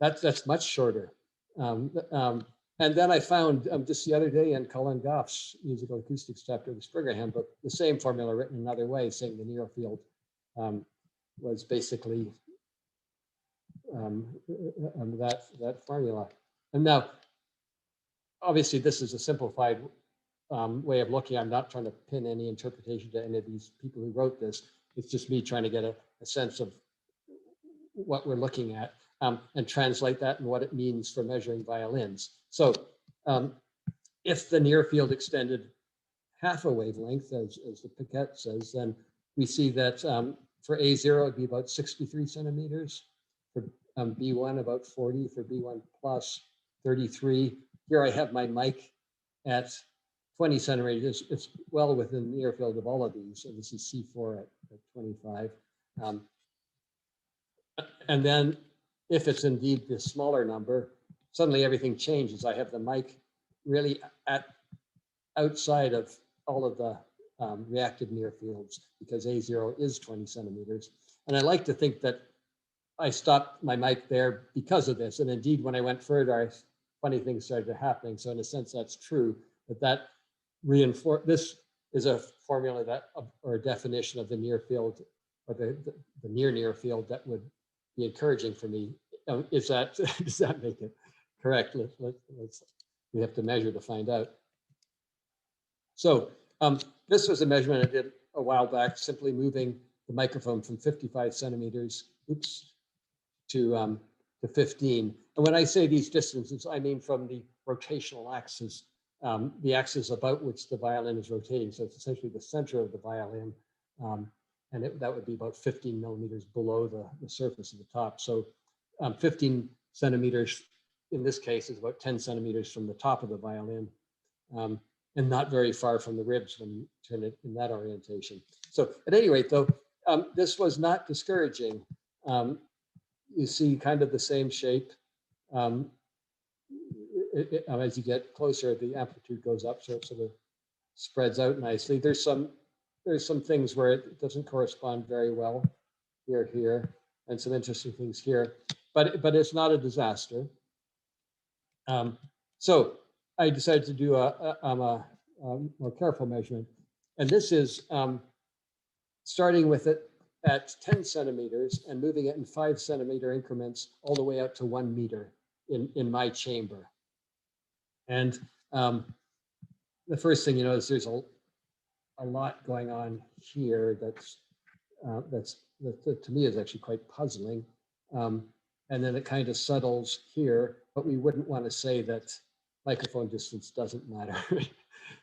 that's much shorter. And then I found just the other day in Colin Goff's musical acoustics chapter of the Springer handbook, the same formula written another way, saying the near field was basically that formula. And now, obviously, this is a simplified way of looking. I'm not trying to pin any interpretation to any of these people who wrote this. It's just me trying to get a sense of what we're looking at and translate that and what it means for measuring violins. So if the near field extended half a wavelength, as the Piquet says, then we see that for A0, it'd be about 63 centimeters. For B1, about 40. For B1 plus, 33. Here I have my mic at 20 centimeters. It's well within the near field of all of these. So this is C4 at 25. And then if it's indeed the smaller number, suddenly everything changes. I have the mic really outside of all of the reactive near fields because A0 is 20 centimeters. And I like to think that I stopped my mic there because of this. And indeed, when I went further, funny things started happening. So in a sense, that's true, but that this is a formula that, or a definition of the near field, or the near field that would be encouraging for me. Is that, does that make it correct? We have to measure to find out. So this was a measurement I did a while back, simply moving the microphone from 55 centimeters, to 15. And when I say these distances, I mean from the rotational axis, the axis about which the violin is rotating. So it's essentially the center of the violin. And that would be about 15 millimeters below the surface of the top. So 15 centimeters in this case is about 10 centimeters from the top of the violin, and not very far from the ribs when you turn it in that orientation. So at any rate, though, this was not discouraging. You see kind of the same shape. As you get closer, the amplitude goes up, so it sort of spreads out nicely. There's some things where it doesn't correspond very well here, and some interesting things here, but it's not a disaster. So I decided to do a more careful measurement, and this is starting with it at 10 centimeters and moving it in 5 centimeter increments all the way out to 1 meter in my chamber. And the first thing you notice, there's a lot going on here that to me is actually quite puzzling. And then it kind of settles here, but we wouldn't want to say that microphone distance doesn't matter.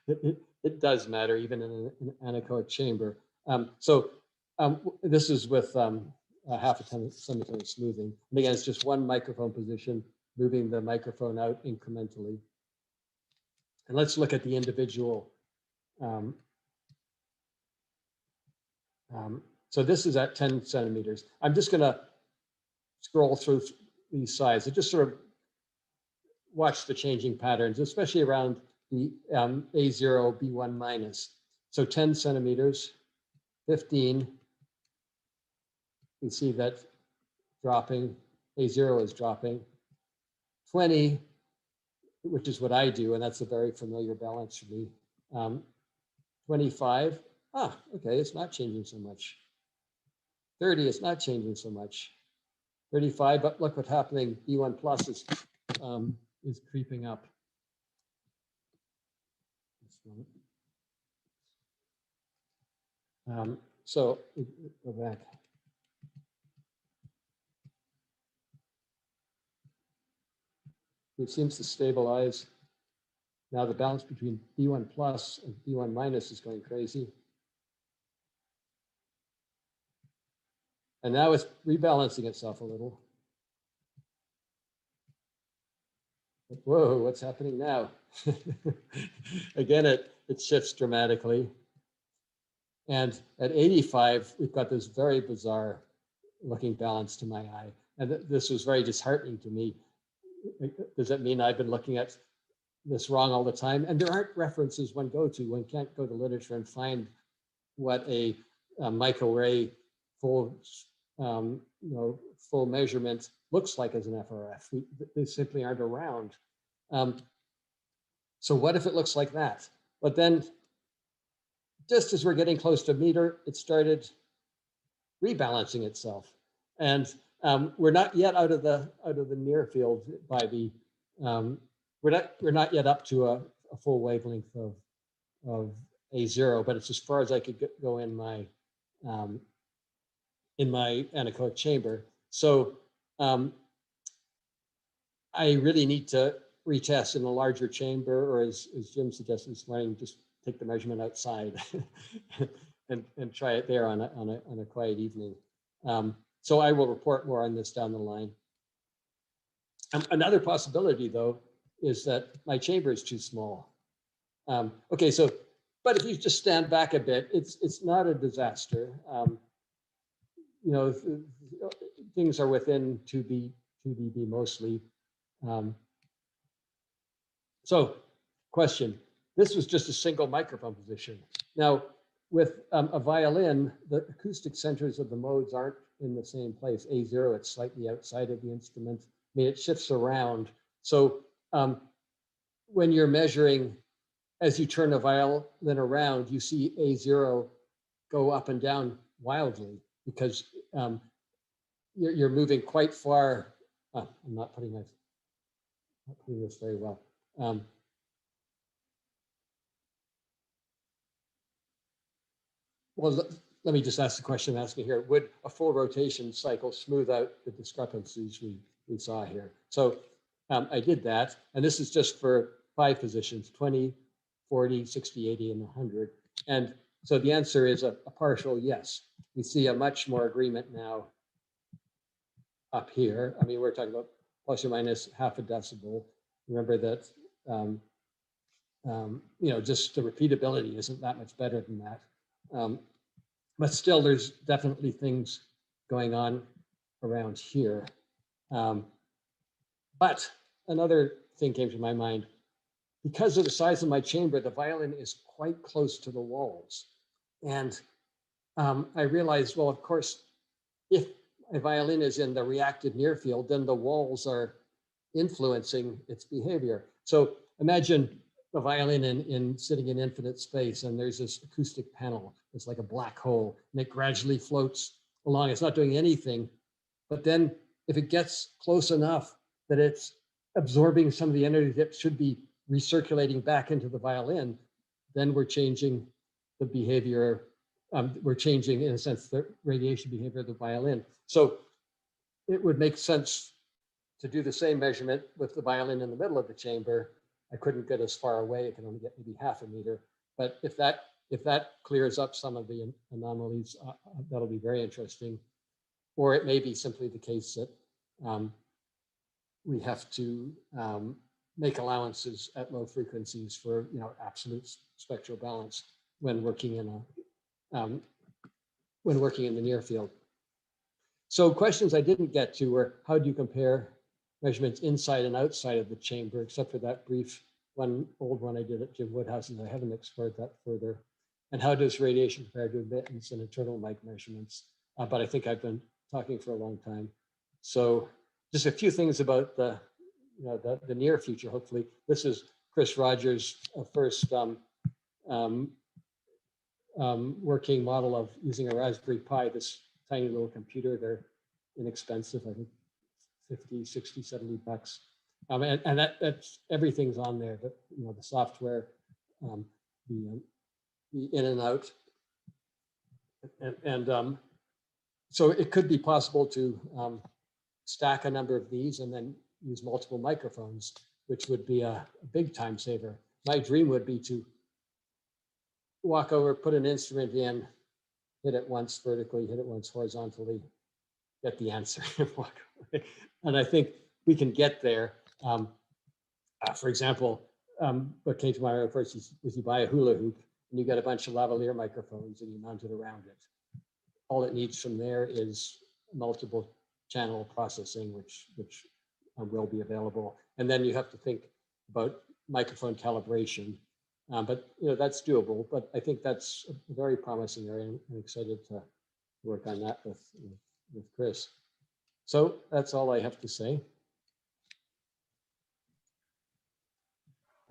It does matter even in an anechoic chamber. This is with half a semitone smoothing. And again, it's just one microphone position, moving the microphone out incrementally. And let's look at the individual. So this is at 10 centimeters. I'm just going to scroll through these sides and just sort of watch the changing patterns, especially around the A0, B1 minus. So 10 centimeters, 15. You see that dropping, A0 is dropping. 20, which is what I do, and that's a very familiar balance for me. 25, okay, it's not changing so much. 30, it's not changing so much. 35, but look what's happening. B1 plus is creeping up. So go back. It seems to stabilize. Now the balance between B1 plus and B1 minus is going crazy. And now it's rebalancing itself a little. Whoa, what's happening now? Again, it shifts dramatically. And at 85, we've got this very bizarre looking balance to my eye. And this was very disheartening to me. Does that mean I've been looking at this wrong all the time? And there aren't references one can't go to literature and find what a microarray full measurement looks like as an FRF. They simply aren't around. So what if it looks like that? But then just as we're getting close to a meter, it started rebalancing itself. And we're not yet out of the near field by the we're not yet up to a full wavelength of A0, but it's as far as I could go in my anechoic chamber. So I really need to retest in a larger chamber, or as Jim suggested this morning, just take the measurement outside and try it there on a quiet evening. So I will report more on this down the line. Another possibility, though, is that my chamber is too small. Okay, so, but if you just stand back a bit, it's not a disaster. You know, things are within 2 dB mostly. So, question, this was just a single microphone position. Now, with a violin, the acoustic centers of the modes aren't in the same place. A0, it's slightly outside of the instrument. I mean, it shifts around. So when you're measuring, as you turn a violin around, you see A0 go up and down wildly because you're moving quite far. I'm not putting this very well. Well, let me just ask the question I'm asking here. Would a full rotation cycle smooth out the discrepancies we saw here? So I did that, and this is just for 5 positions, 20, 40, 60, 80, and 100. And so the answer is a partial yes. We see a much more agreement now up here. I mean, we're talking about plus or minus half a decibel. Remember that, you know, just the repeatability isn't that much better than that. But still, there's definitely things going on around here. But another thing came to my mind. Because of the size of my chamber, the violin is quite close to the walls. And I realized, well, of course, if a violin is in the reactive near field, then the walls are influencing its behavior. So imagine the violin sitting in infinite space, and there's this acoustic panel. It's like a black hole, and it gradually floats along. It's not doing anything. But then if it gets close enough that it's absorbing some of the energy that should be recirculating back into the violin, then we're changing the behavior. We're changing, in a sense, the radiation behavior of the violin. So it would make sense to do the same measurement with the violin in the middle of the chamber. I couldn't get as far away. I can only get maybe half a meter. But if that clears up some of the anomalies, that'll be very interesting. Or it may be simply the case that we have to make allowances at low frequencies for, you know, absolute spectral balance when working in the near field. So questions I didn't get to were, how do you compare measurements inside and outside of the chamber, except for that brief old one I did at Jim Woodhouse's. I haven't explored that further. And how does radiation compare to admittance and internal mic measurements? But I think I've been talking for a long time. So just a few things about the near future, hopefully. This is Chris Rogers' first working model of using a Raspberry Pi, this tiny little computer. They're inexpensive, I think 50, 60, 70 bucks. And that's everything's on there, but you know, the software, the in and out. And so it could be possible to stack a number of these and then use multiple microphones, which would be a big time saver. My dream would be to walk over, put an instrument in, hit it once vertically, hit it once horizontally, get the answer, and walk away. And I think we can get there. For example, what came to my mind first is you buy a hula hoop and you get a bunch of lavalier microphones and you mount it around it. All it needs from there is multiple channel processing, which will be available. And then you have to think about microphone calibration. But you know, that's doable, but I think that's a very promising area. I'm excited to work on that with Chris. So that's all I have to say.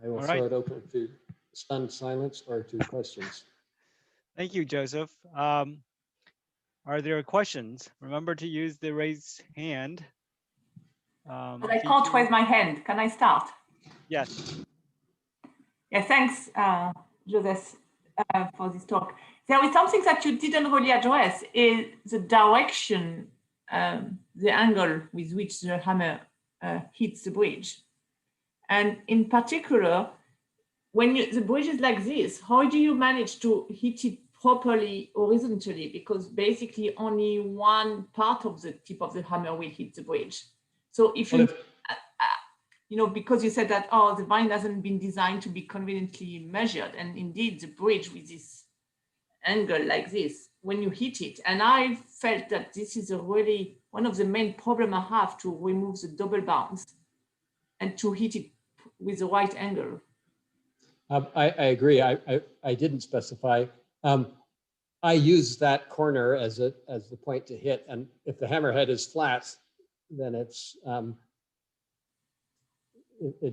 I will throw it open to stunned silence or to questions. Thank you, Joseph. Are there questions? Remember to use the raise hand. But I can't raise my hand. Can I start? Yes. Yeah, thanks, Joseph, for this talk. There is something that you didn't really address, is the direction, the angle with which the hammer hits the bridge. And in particular, when the bridge is like this, how do you manage to hit it properly horizontally? Because basically only one part of the tip of the hammer will hit the bridge. So if you, because you said that, oh, the violin hasn't been designed to be conveniently measured. And indeed, the bridge with this angle like this, when you hit it, and I felt that this is really one of the main problem I have, to remove the double bounce and to hit it with the right angle. I agree. I didn't specify. I use that corner as the point to hit, and if the hammerhead is flat, then it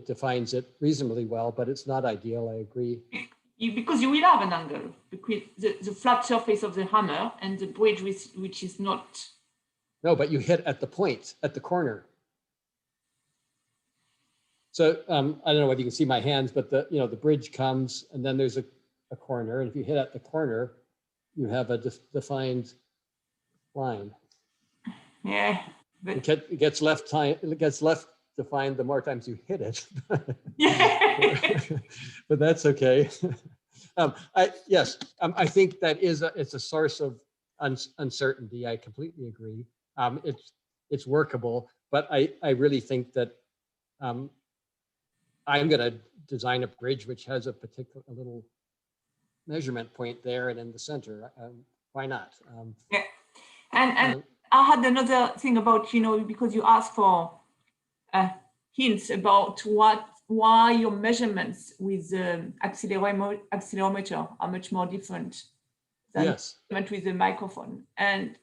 defines it reasonably well, but it's not ideal. I agree. Because you will have an angle between the flat surface of the hammer and the bridge, which is not. No, but you hit at the point, at the corner. So I don't know whether you can see my hands, but the bridge comes, and then there's a corner, and if you hit at the corner, you have a defined line. Yeah, but it gets left defined the more times you hit it. yeah. But that's okay. I think that it's a source of uncertainty. I completely agree. It's workable, but I really think that I'm going to design a bridge which has a little measurement point there and in the center. Why not? Yeah, and I had another thing about, because you asked for hints about why your measurements with the accelerometer are much more different than with the microphone. And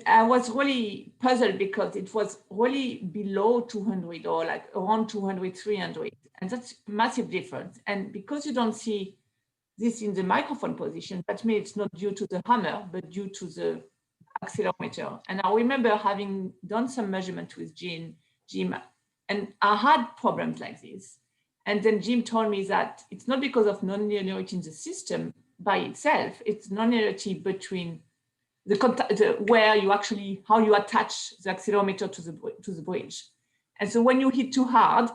I was really puzzled because it was really below 200 or like around 200, 300. And that's a massive difference. And because you don't see this in the microphone position, that means it's not due to the hammer, but due to the accelerometer. And I remember having done some measurement with Jim, and I had problems like this. And then Jim told me that it's not because of non-linearity in the system by itself, it's non-linearity between where you actually, how you attach the accelerometer to the bridge. And so when you hit too hard,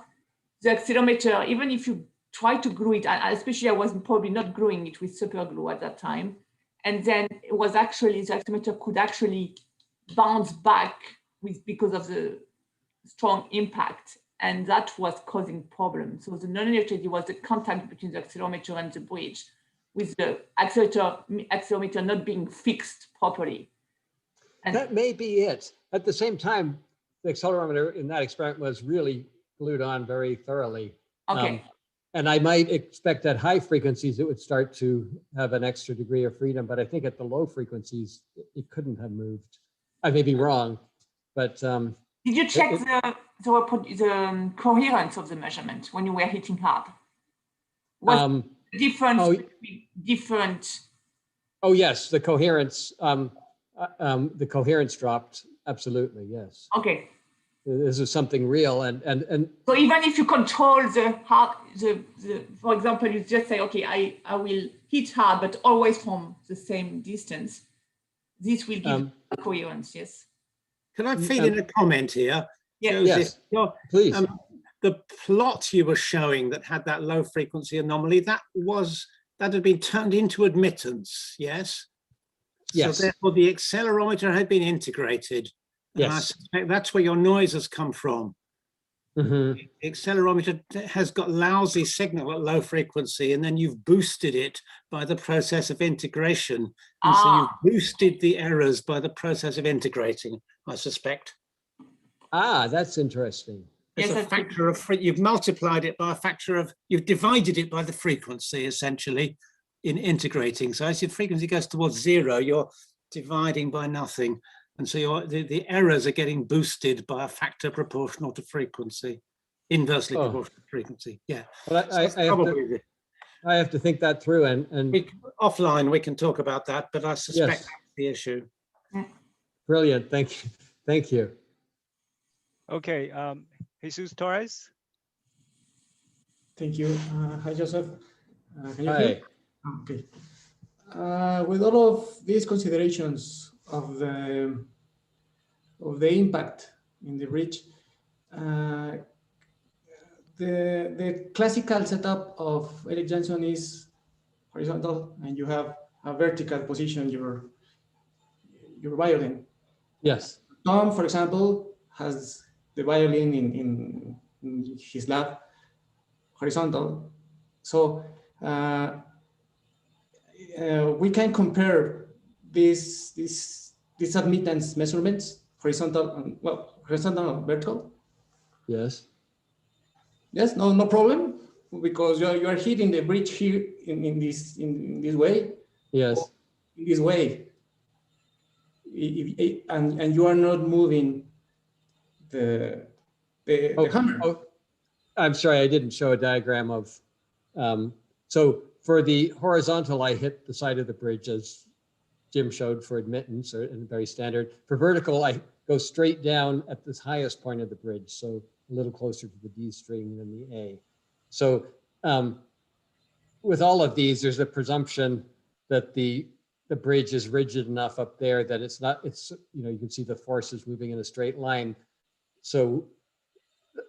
the accelerometer, even if you try to glue it, especially I was probably not gluing it with super glue at that time, and then it was actually, the accelerometer could actually bounce back because of the strong impact, and that was causing problems. So the non-linearity was the contact between the accelerometer and the bridge, with the accelerometer not being fixed properly. And that may be it. At the same time, the accelerometer in that experiment was really glued on very thoroughly. Okay. And I might expect at high frequencies, it would start to have an extra degree of freedom, but I think at the low frequencies, it couldn't have moved. I may be wrong, but. Did you check the coherence of the measurement when you were hitting hard? Was different? Oh yes, the coherence dropped, absolutely, yes. Okay. This is something real, and so even if you control for example, you just say, okay, I will hit hard, but always from the same distance, this will give coherence. Yes. Can I feed in a comment here? Yeah. Yes, please. The plot you were showing that had that low frequency anomaly, that had been turned into admittance, yes? Yes. So therefore the accelerometer had been integrated. And yes. I suspect that's where your noise has come from. Mm-hmm. The accelerometer has got lousy signal at low frequency, and then you've boosted it by the process of integration. And so you've boosted the errors by the process of integrating, I suspect. That's interesting. It's a factor of, you've multiplied it by a factor of, you've divided it by the frequency, essentially, in integrating. So as your frequency goes towards zero, you're dividing by nothing. And so the errors are getting boosted by a factor proportional to frequency, inversely proportional to frequency. Yeah. Well, I have to think that through, and offline we can talk about that, but I suspect that's the issue. Brilliant. Thank you. Thank you. Okay. Jesus Torres. Thank you. Hi, Joseph. Can you Hi. hear? Okay. With all of these considerations of the impact in the bridge, the classical setup of Eric Johansson is horizontal, and you have a vertical position your violin. Yes. Tom, for example, has violin in his lab, horizontal. So we can compare these admittance measurements, horizontal and horizontal and vertical. Yes. Yes, no problem, because you are hitting the bridge here in this way. Yes. In this way, and you are not moving the hammer. Oh, I'm sorry, I didn't show a diagram of. So for the horizontal, I hit the side of the bridge as Jim showed for admittance, and very standard. For vertical, I go straight down at this highest point of the bridge, so a little closer to the D string than the A. So with all of these, there's a presumption that the bridge is rigid enough up there that it's not, you can see the forces moving in a straight line. So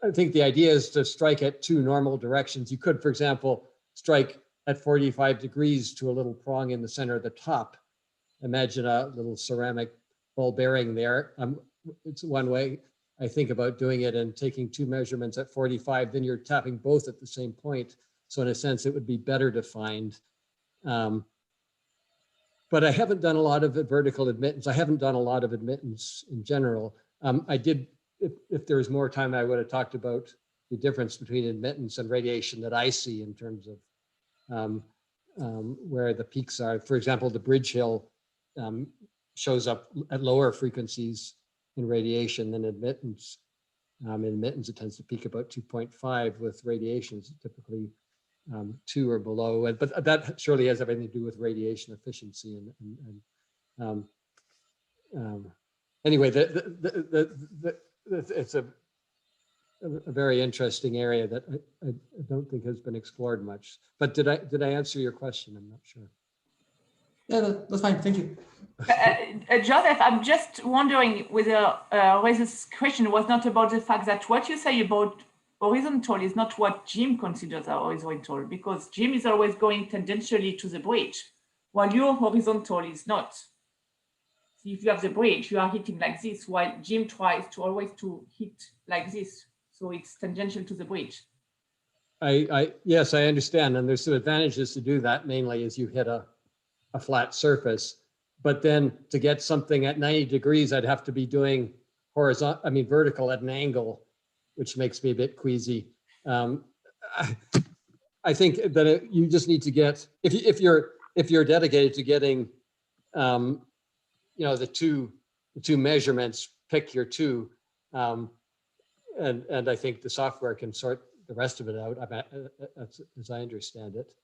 I think the idea is to strike at two normal directions. You could, for example, strike at 45 degrees to a little prong in the center of the top. Imagine a little ceramic ball bearing there. It's one way I think about doing it, and taking two measurements at 45, then you're tapping both at the same point. So in a sense, it would be better defined. But I haven't done a lot of vertical admittance. I haven't done a lot of admittance in general. I did, if there was more time, I would have talked about the difference between admittance and radiation that I see in terms of where the peaks are. For example, the bridge hill shows up at lower frequencies in radiation than admittance. In admittance, it tends to peak about 2.5. With radiation, it's typically 2 or below. But that surely has everything to do with radiation efficiency. Anyway, it's a very interesting area that I don't think has been explored much. But did I answer your question? I'm not sure. Yeah, that's fine. Thank you. Joseph, I'm just wondering whether Reza's question was not about the fact that what you say about horizontal is not what Jim considers as horizontal, because Jim is always going tangentially to the bridge, while your horizontal is not. If you have the bridge, you are hitting like this, while Jim tries to always to hit like this. So it's tangential to the bridge. Yes, I understand. And there's some advantages to do that, mainly as you hit a flat surface. But then to get something at 90 degrees, I'd have to be doing vertical at an angle, which makes me a bit queasy. I think that you just need to get, if you're dedicated to getting, the two measurements, pick your two, and I think the software can sort the rest of it out, as I understand it.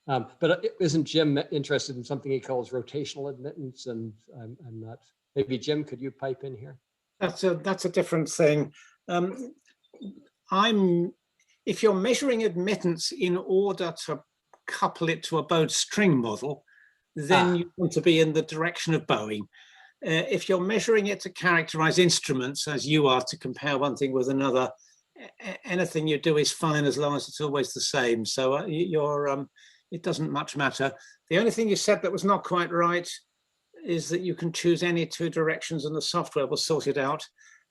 But isn't Jim interested in something he calls rotational admittance? And I'm not. Maybe Jim, could you pipe in here? That's a different thing. If you're measuring admittance in order to couple it to a bowed string model, then you want to be in the direction of bowing. If you're measuring it to characterize instruments, as you are, to compare one thing with another, anything you do is fine as long as it's always the same. So it doesn't much matter. The only thing you said that was not quite right is that you can choose any two directions and the software will sort it out.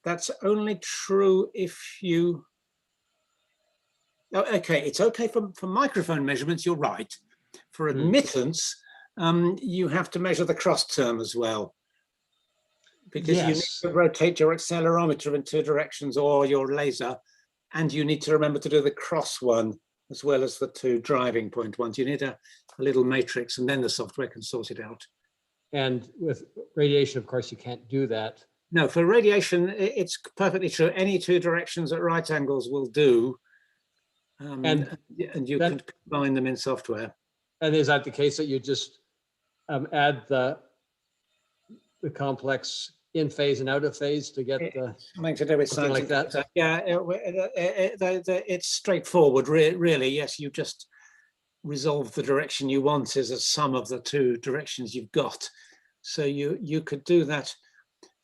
That's only true if you, okay, it's okay for microphone measurements, you're right. For admittance, you have to measure the cross term as well. Because you need to rotate your accelerometer in two directions or your laser, and you need to remember to do the cross one as well as the two driving point ones. You need a little matrix, and then the software can sort it out. And with radiation, of course, you can't do that. No, for radiation, it's perfectly true. Any two directions at right angles will do. And you can combine them in software. And is that the case that you just add the complex in phase and out of phase to get something to do with something like that? Yeah, it's straightforward, really. Yes, you just resolve the direction you want as a sum of the two directions you've got. So you could do that.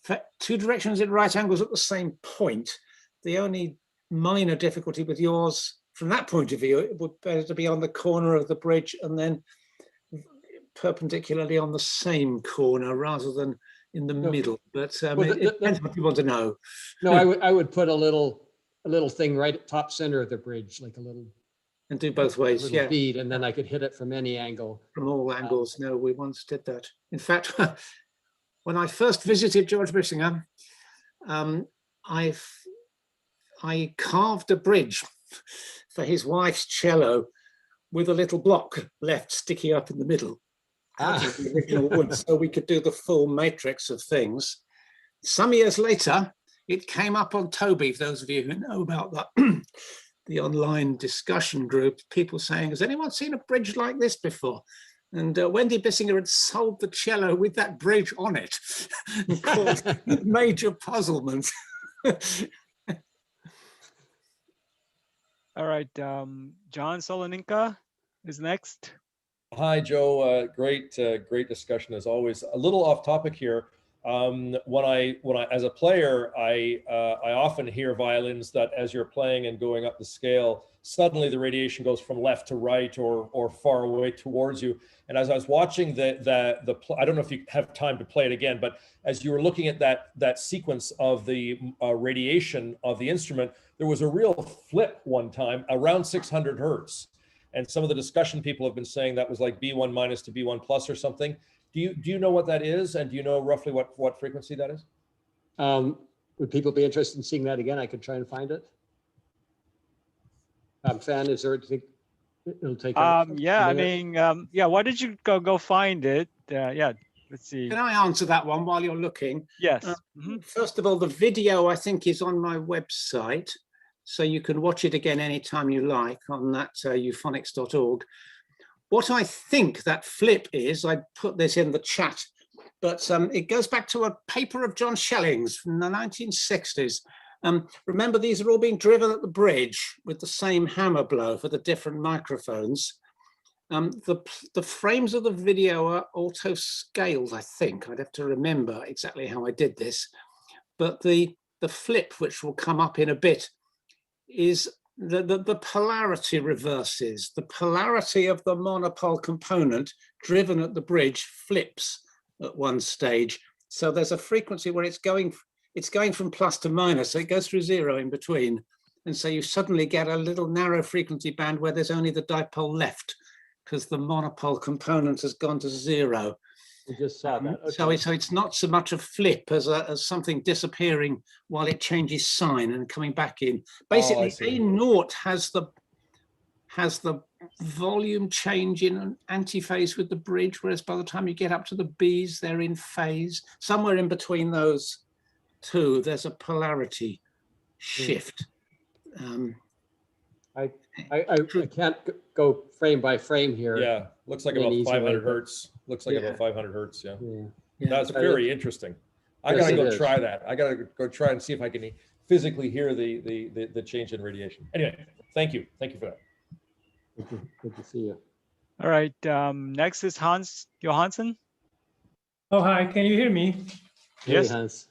For two directions at right angles at the same point. The only minor difficulty with yours, from that point of view, it would better to be on the corner of the bridge and then perpendicularly on the same corner rather than in the No. middle, but Well, it depends what you want to know. No, I would put a little thing right at top center of the bridge, like a little And do both ways, yeah, bead, and then I could hit it from any angle. from all angles. No, we once did that. In fact, when I first visited George Bissinger, I carved a bridge for his wife's cello with a little block left sticking up in the middle out of the original wood, so we could do the full matrix of things. Some years later, it came up on Toby, for those of you who know about that, the online discussion group, people saying, has anyone seen a bridge like this before? And Wendy Bissinger had sold the cello with that bridge on it and caused major puzzlement. All right, John Soloninka is next. Hi, Joe. Great discussion as always. A little off topic here. When I as a player, I often hear violins that as you're playing and going up the scale, suddenly the radiation goes from left to right or far away towards you. And as I was watching I don't know if you have time to play it again, but as you were looking at that sequence of the radiation of the instrument, there was a real flip one time around 600 hertz. And some of the discussion people have been saying that was like B1 minus to B1 plus or something. Do you know what that is? And do you know roughly what frequency that is? Would people be interested in seeing that again? I could try and find it. Fan, is there, do you think it'll take? Yeah, I mean, yeah, why did you go find it? Yeah, let's see. Can I answer that one while you're looking? Yes. First of all, the video I think is on my website, so you can watch it again anytime you like on that euphonics.org. What I think that flip is, I put this in the chat, but it goes back to a paper of John Schelling's from the 1960s. Remember, these are all being driven at the bridge with the same hammer blow for the different microphones. The frames of the video are auto-scaled, I think. I'd have to remember exactly how I did this. But the flip, which will come up in a bit, is the polarity reverses. The polarity of the monopole component driven at the bridge flips at one stage. So there's a frequency where it's going from plus to minus, so it goes through zero in between. And so you suddenly get a little narrow frequency band where there's only the dipole left because the monopole component has gone to zero. I just saw that. Okay. So it's not so much a flip as something disappearing while it changes sign and coming back in. Basically, A naught has the volume change in an antiphase with the bridge, whereas by the time you get up to the B's, they're in phase. Somewhere in between those two, there's a polarity shift. I can't go frame by frame here. Yeah, looks like about 500 hertz. Looks like about 500 hertz. Yeah. That's very interesting. I gotta go try that. I gotta go try and see if I can physically hear the change in radiation. Anyway, thank you for that. Good to see you. All right. Next is Hans Johansson. Oh, hi. Can you hear me? Yes. Yes. Hans.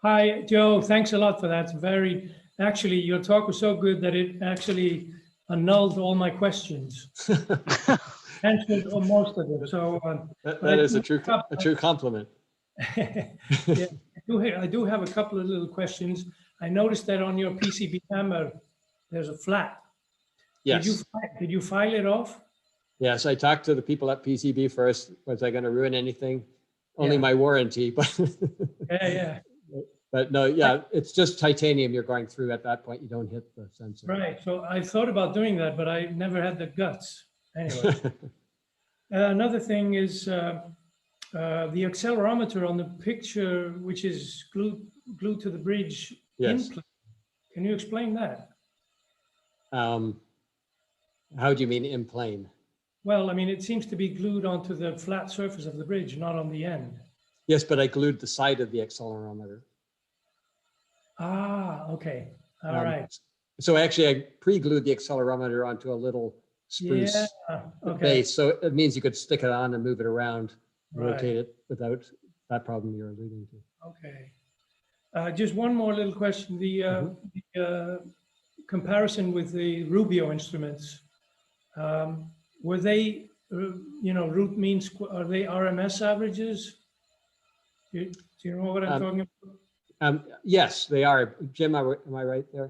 Hi, Joe. Thanks a lot for that. Actually, your talk was so good that it actually annulled all my questions. Answered most of them. So that is a true compliment. Yeah, I do have a couple of little questions. I noticed that on your PCB Hammer, there's a flat. Yes. Did you file it off? Yes, I talked to the people at PCB first. Was I going to ruin anything? Only my warranty, but Yeah. But no, yeah, it's just titanium you're going through at that point. You don't hit the sensor. Right. So I thought about doing that, but I never had the guts. Anyway. Another thing is the accelerometer on the picture, which is glued to the bridge. Yes. Can you explain that? How do you mean in plane? Well, I mean, it seems to be glued onto the flat surface of the bridge, not on the end. Yes, but I glued the side of the accelerometer. Ah, okay. All right. So actually, I pre-glued the accelerometer onto a little spruce base. So it means you could stick it on and move it around, rotate it without that problem you're alluding to. Okay. Just one more little question. The comparison with the Rubio instruments, were they, root means, are they RMS averages? Do you know what I'm talking about? Yes, they are. Jim, am I right there?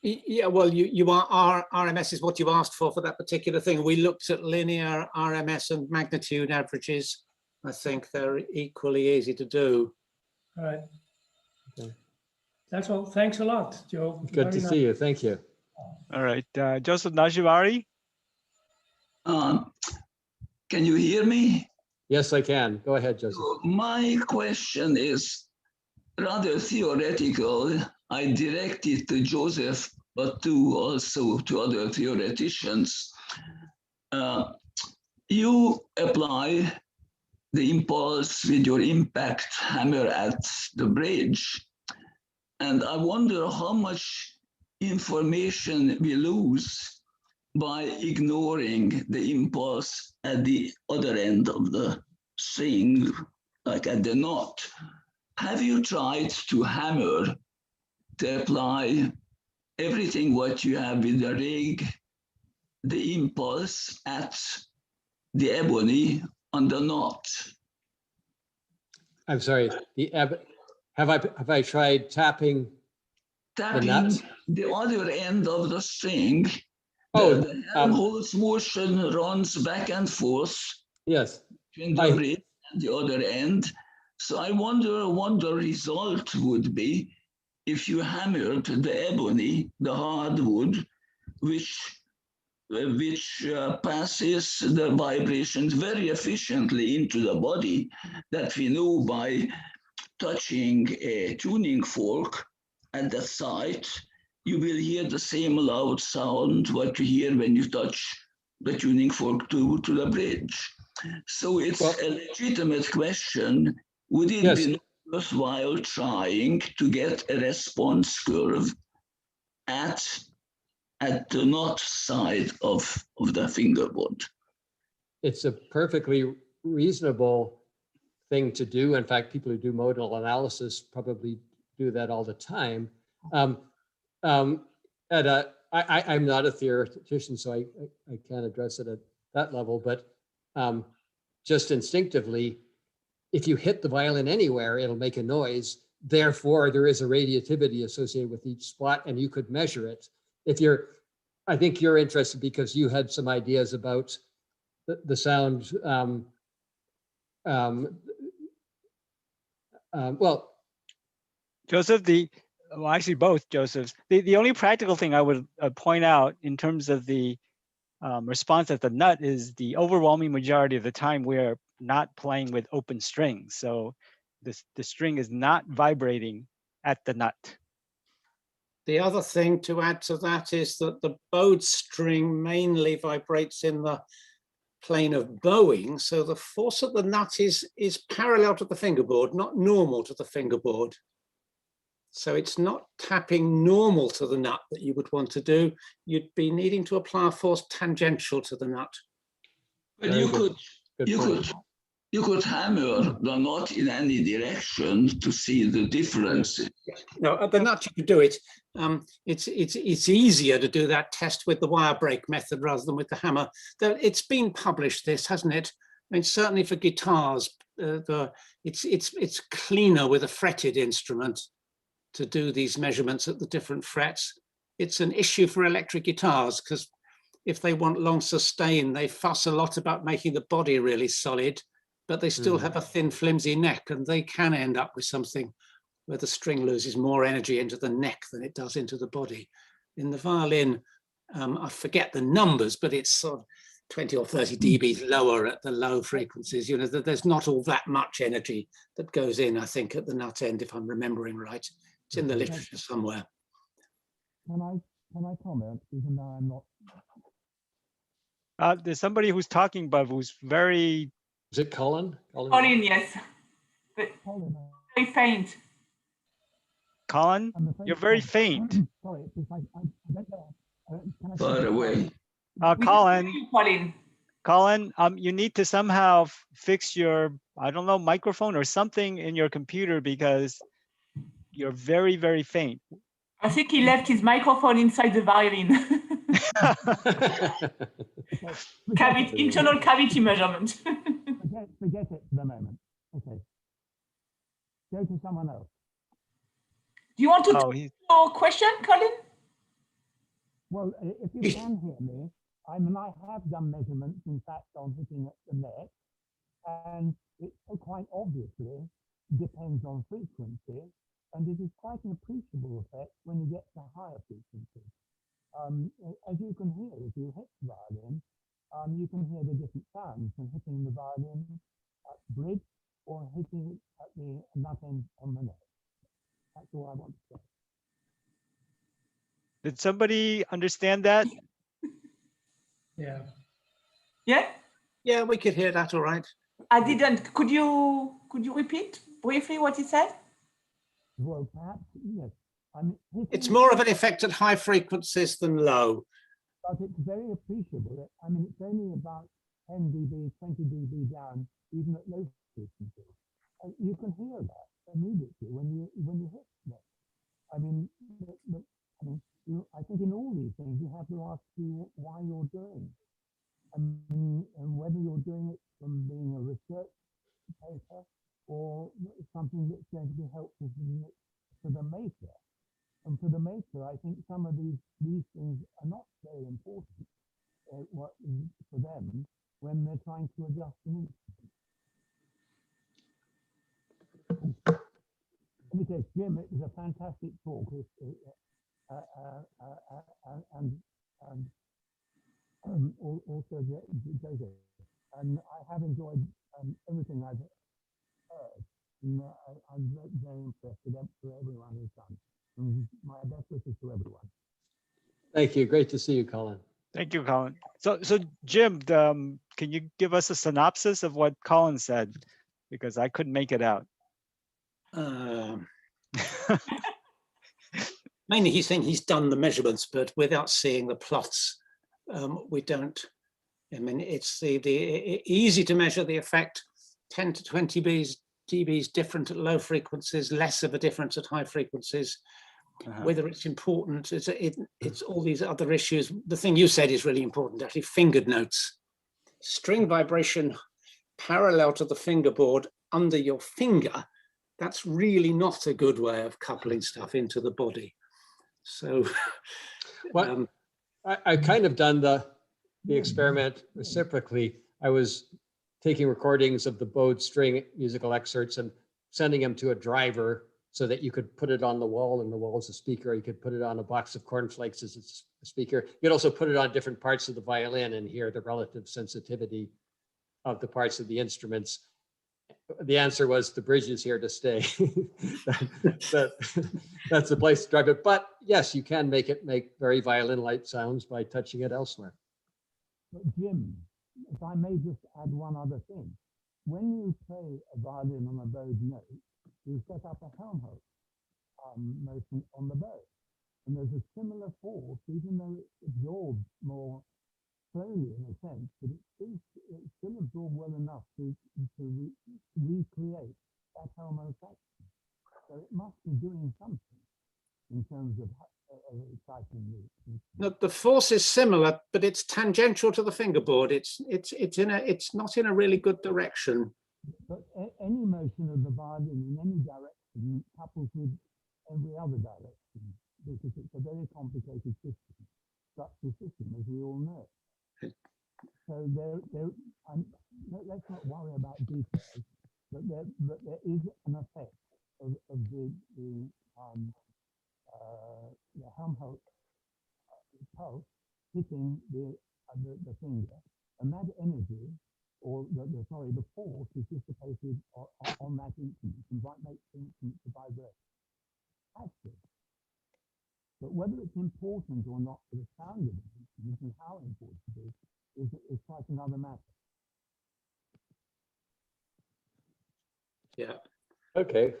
Yeah, well, you are RMS is what you asked for that particular thing. We looked at linear RMS and magnitude averages. I think they're equally easy to do. All right. Okay. That's all. Thanks a lot, Joe. Good to see you. Thank you. All right, Joseph Najivari. Can you hear me? Yes, I can. Go ahead, Joseph. My question is rather theoretical. I direct it to Joseph, but also to other theoreticians. You apply the impulse with your impact hammer at the bridge. And I wonder how much information we lose by ignoring the impulse at the other end of the string, like at the knot. Have you tried to hammer, to apply everything what you have with the rig, the impulse at the ebony on the knot? I'm sorry. Have I tried tapping the nut? The other end of the string? Oh, the Helmholtz motion runs back and forth. Yes. Between the bridge and the other end. So I wonder what the result would be if you hammered the ebony, the hardwood, which passes the vibrations very efficiently into the body, that we know by touching a tuning fork at the site. You will hear the same loud sound what you hear when you touch the tuning fork to the bridge. So it's a legitimate question. Would it be worthwhile trying to get a response curve at the knot side of the fingerboard? It's a perfectly reasonable thing to do. In fact, people who do modal analysis probably do that all the time. I'm not a theoretician, so I can't address it at that level, but just instinctively, if you hit the violin anywhere, it'll make a noise. Therefore, there is a radiativity associated with each spot, and you could measure it. I think you're interested because you had some ideas about the sound. Well, Joseph, well, actually both Josephs. The only practical thing I would point out in terms of the response at the nut is the overwhelming majority of the time we're not playing with open strings. So the string is not vibrating at the nut. The other thing to add to that is that the bowed string mainly vibrates in the plane of bowing. So the force at the nut is parallel to the fingerboard, not normal to the fingerboard. So it's not tapping normal to the nut that you would want to do. You'd be needing to apply a force tangential to the nut. But you could hammer the nut in any direction to see the difference. No, at the nut you could do it. It's easier to do that test with the wire brake method rather than with the hammer. It's been published, this, hasn't it? I mean, certainly for guitars, it's cleaner with a fretted instrument to do these measurements at the different frets. It's an issue for electric guitars because if they want long sustain, they fuss a lot about making the body really solid, but they still have a thin, flimsy neck, and they can end up with something where the string loses more energy into the neck than it does into the body. In the violin, I forget the numbers, but it's sort of 20 or 30 dBs lower at the low frequencies. You know, there's not all that much energy that goes in, I think, at the nut end, if I'm remembering right. It's in the literature somewhere. Can I comment, even though I'm not? There's somebody who's talking, but who's very... Is it Colin? Colin, yes. But very faint. Colin, you're very faint. Sorry, it's like, I don't know. Far away. Colin, you need to somehow fix your, I don't know, microphone or something in your computer because you're very, very faint. I think he left his microphone inside the violin. Internal cavity measurement. Okay, forget it for the moment. Okay. Go to someone else. Do you want to Oh, take your question, Colin? Well, if you can hear me, I mean, I have done measurements, in fact, on hitting at the neck, and it quite obviously depends on frequency, and it is quite an appreciable effect when you get to higher frequencies. As you can hear, if you hit the violin, you can hear the different sounds from hitting the violin at the bridge or hitting it at the nut end on the neck. That's all I want to say. Did somebody understand that? Yeah. Yeah, Yeah, we could hear that all right. I didn't. Could you repeat briefly what he said? Well, perhaps, yes. I mean, It's more of an effect at high frequencies than low. but it's very appreciable. I mean, it's only about 10 dB, 20 dB down, even at low frequencies. And you can hear that immediately when you hit that. I mean, I think in all these things you have to ask you why you're doing it, and whether you're doing it from being a research paper or something that's going to be helpful for the maker. And for the maker, I think some of these things are not very important for them when they're trying to adjust an instrument. Let me say, Jim, it was a fantastic talk, and also Joseph. And I have enjoyed everything I've heard. And I'm very impressed with everyone who's done. And my best wishes to everyone. Thank you. Great to see you, Colin. Thank you, Colin. So Jim, can you give us a synopsis of what Colin said? Because I couldn't make it out. Mainly he's saying he's done the measurements, but without seeing the plots, we don't. I mean, it's the easy to measure the effect, 10 to 20 dBs different at low frequencies, less of a difference at high frequencies. Whether it's important, it's all these other issues. The thing you said is really important, actually, fingered notes. String vibration parallel to the fingerboard under your finger, that's really not a good way of coupling stuff into the body. So, well, I kind of done the experiment reciprocally. I was taking recordings of the bowed string musical excerpts and sending them to a driver so that you could put it on the wall, and the wall is a speaker, or you could put it on a box of cornflakes as a speaker. You could also put it on different parts of the violin and hear the relative sensitivity of the parts of the instruments. The answer was the bridge is here to stay. That's the place to drive it. But yes, you can make it make very violin-like sounds by touching it elsewhere. But Jim, if I may just add one other thing. When you play a violin on a bowed note, you set up a Helmholtz motion on the bow. And there's a similar force, even though it's absorbed more slowly in a sense, but it's still absorbed well enough to recreate that Helmholtz action. So it must be doing something in terms of exciting the. Look, the force is similar, but it's tangential to the fingerboard. It's not in a really good direction. But any motion of the violin in any direction couples with every other direction, because it's a very complicated system, structural system, as we all know. So let's not worry about details, but there is an effect of the Helmholtz pulse hitting the finger, and that energy, or the force, is dissipated on that instrument and makes the instrument to vibrate. That's it. But whether it's important or not for the sound of the instrument and how important it is quite another matter. Yeah. Okay.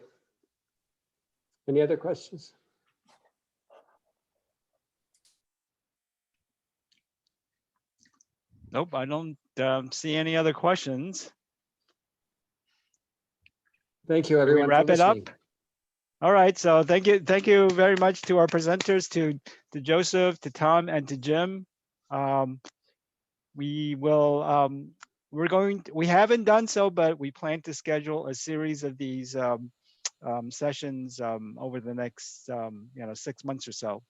Any other questions? Nope, I don't see any other questions. Thank you, everyone. We wrap it up. All right, so thank you very much to our presenters, to Joseph, to Tom, and to Jim. We will we haven't done so, but we plan to schedule a series of these sessions over the next 6 months or so.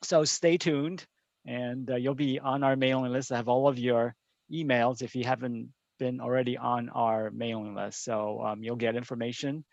So stay tuned, and you'll be on our mailing list. I have all of your emails if you haven't been already on our mailing list. So you'll get information.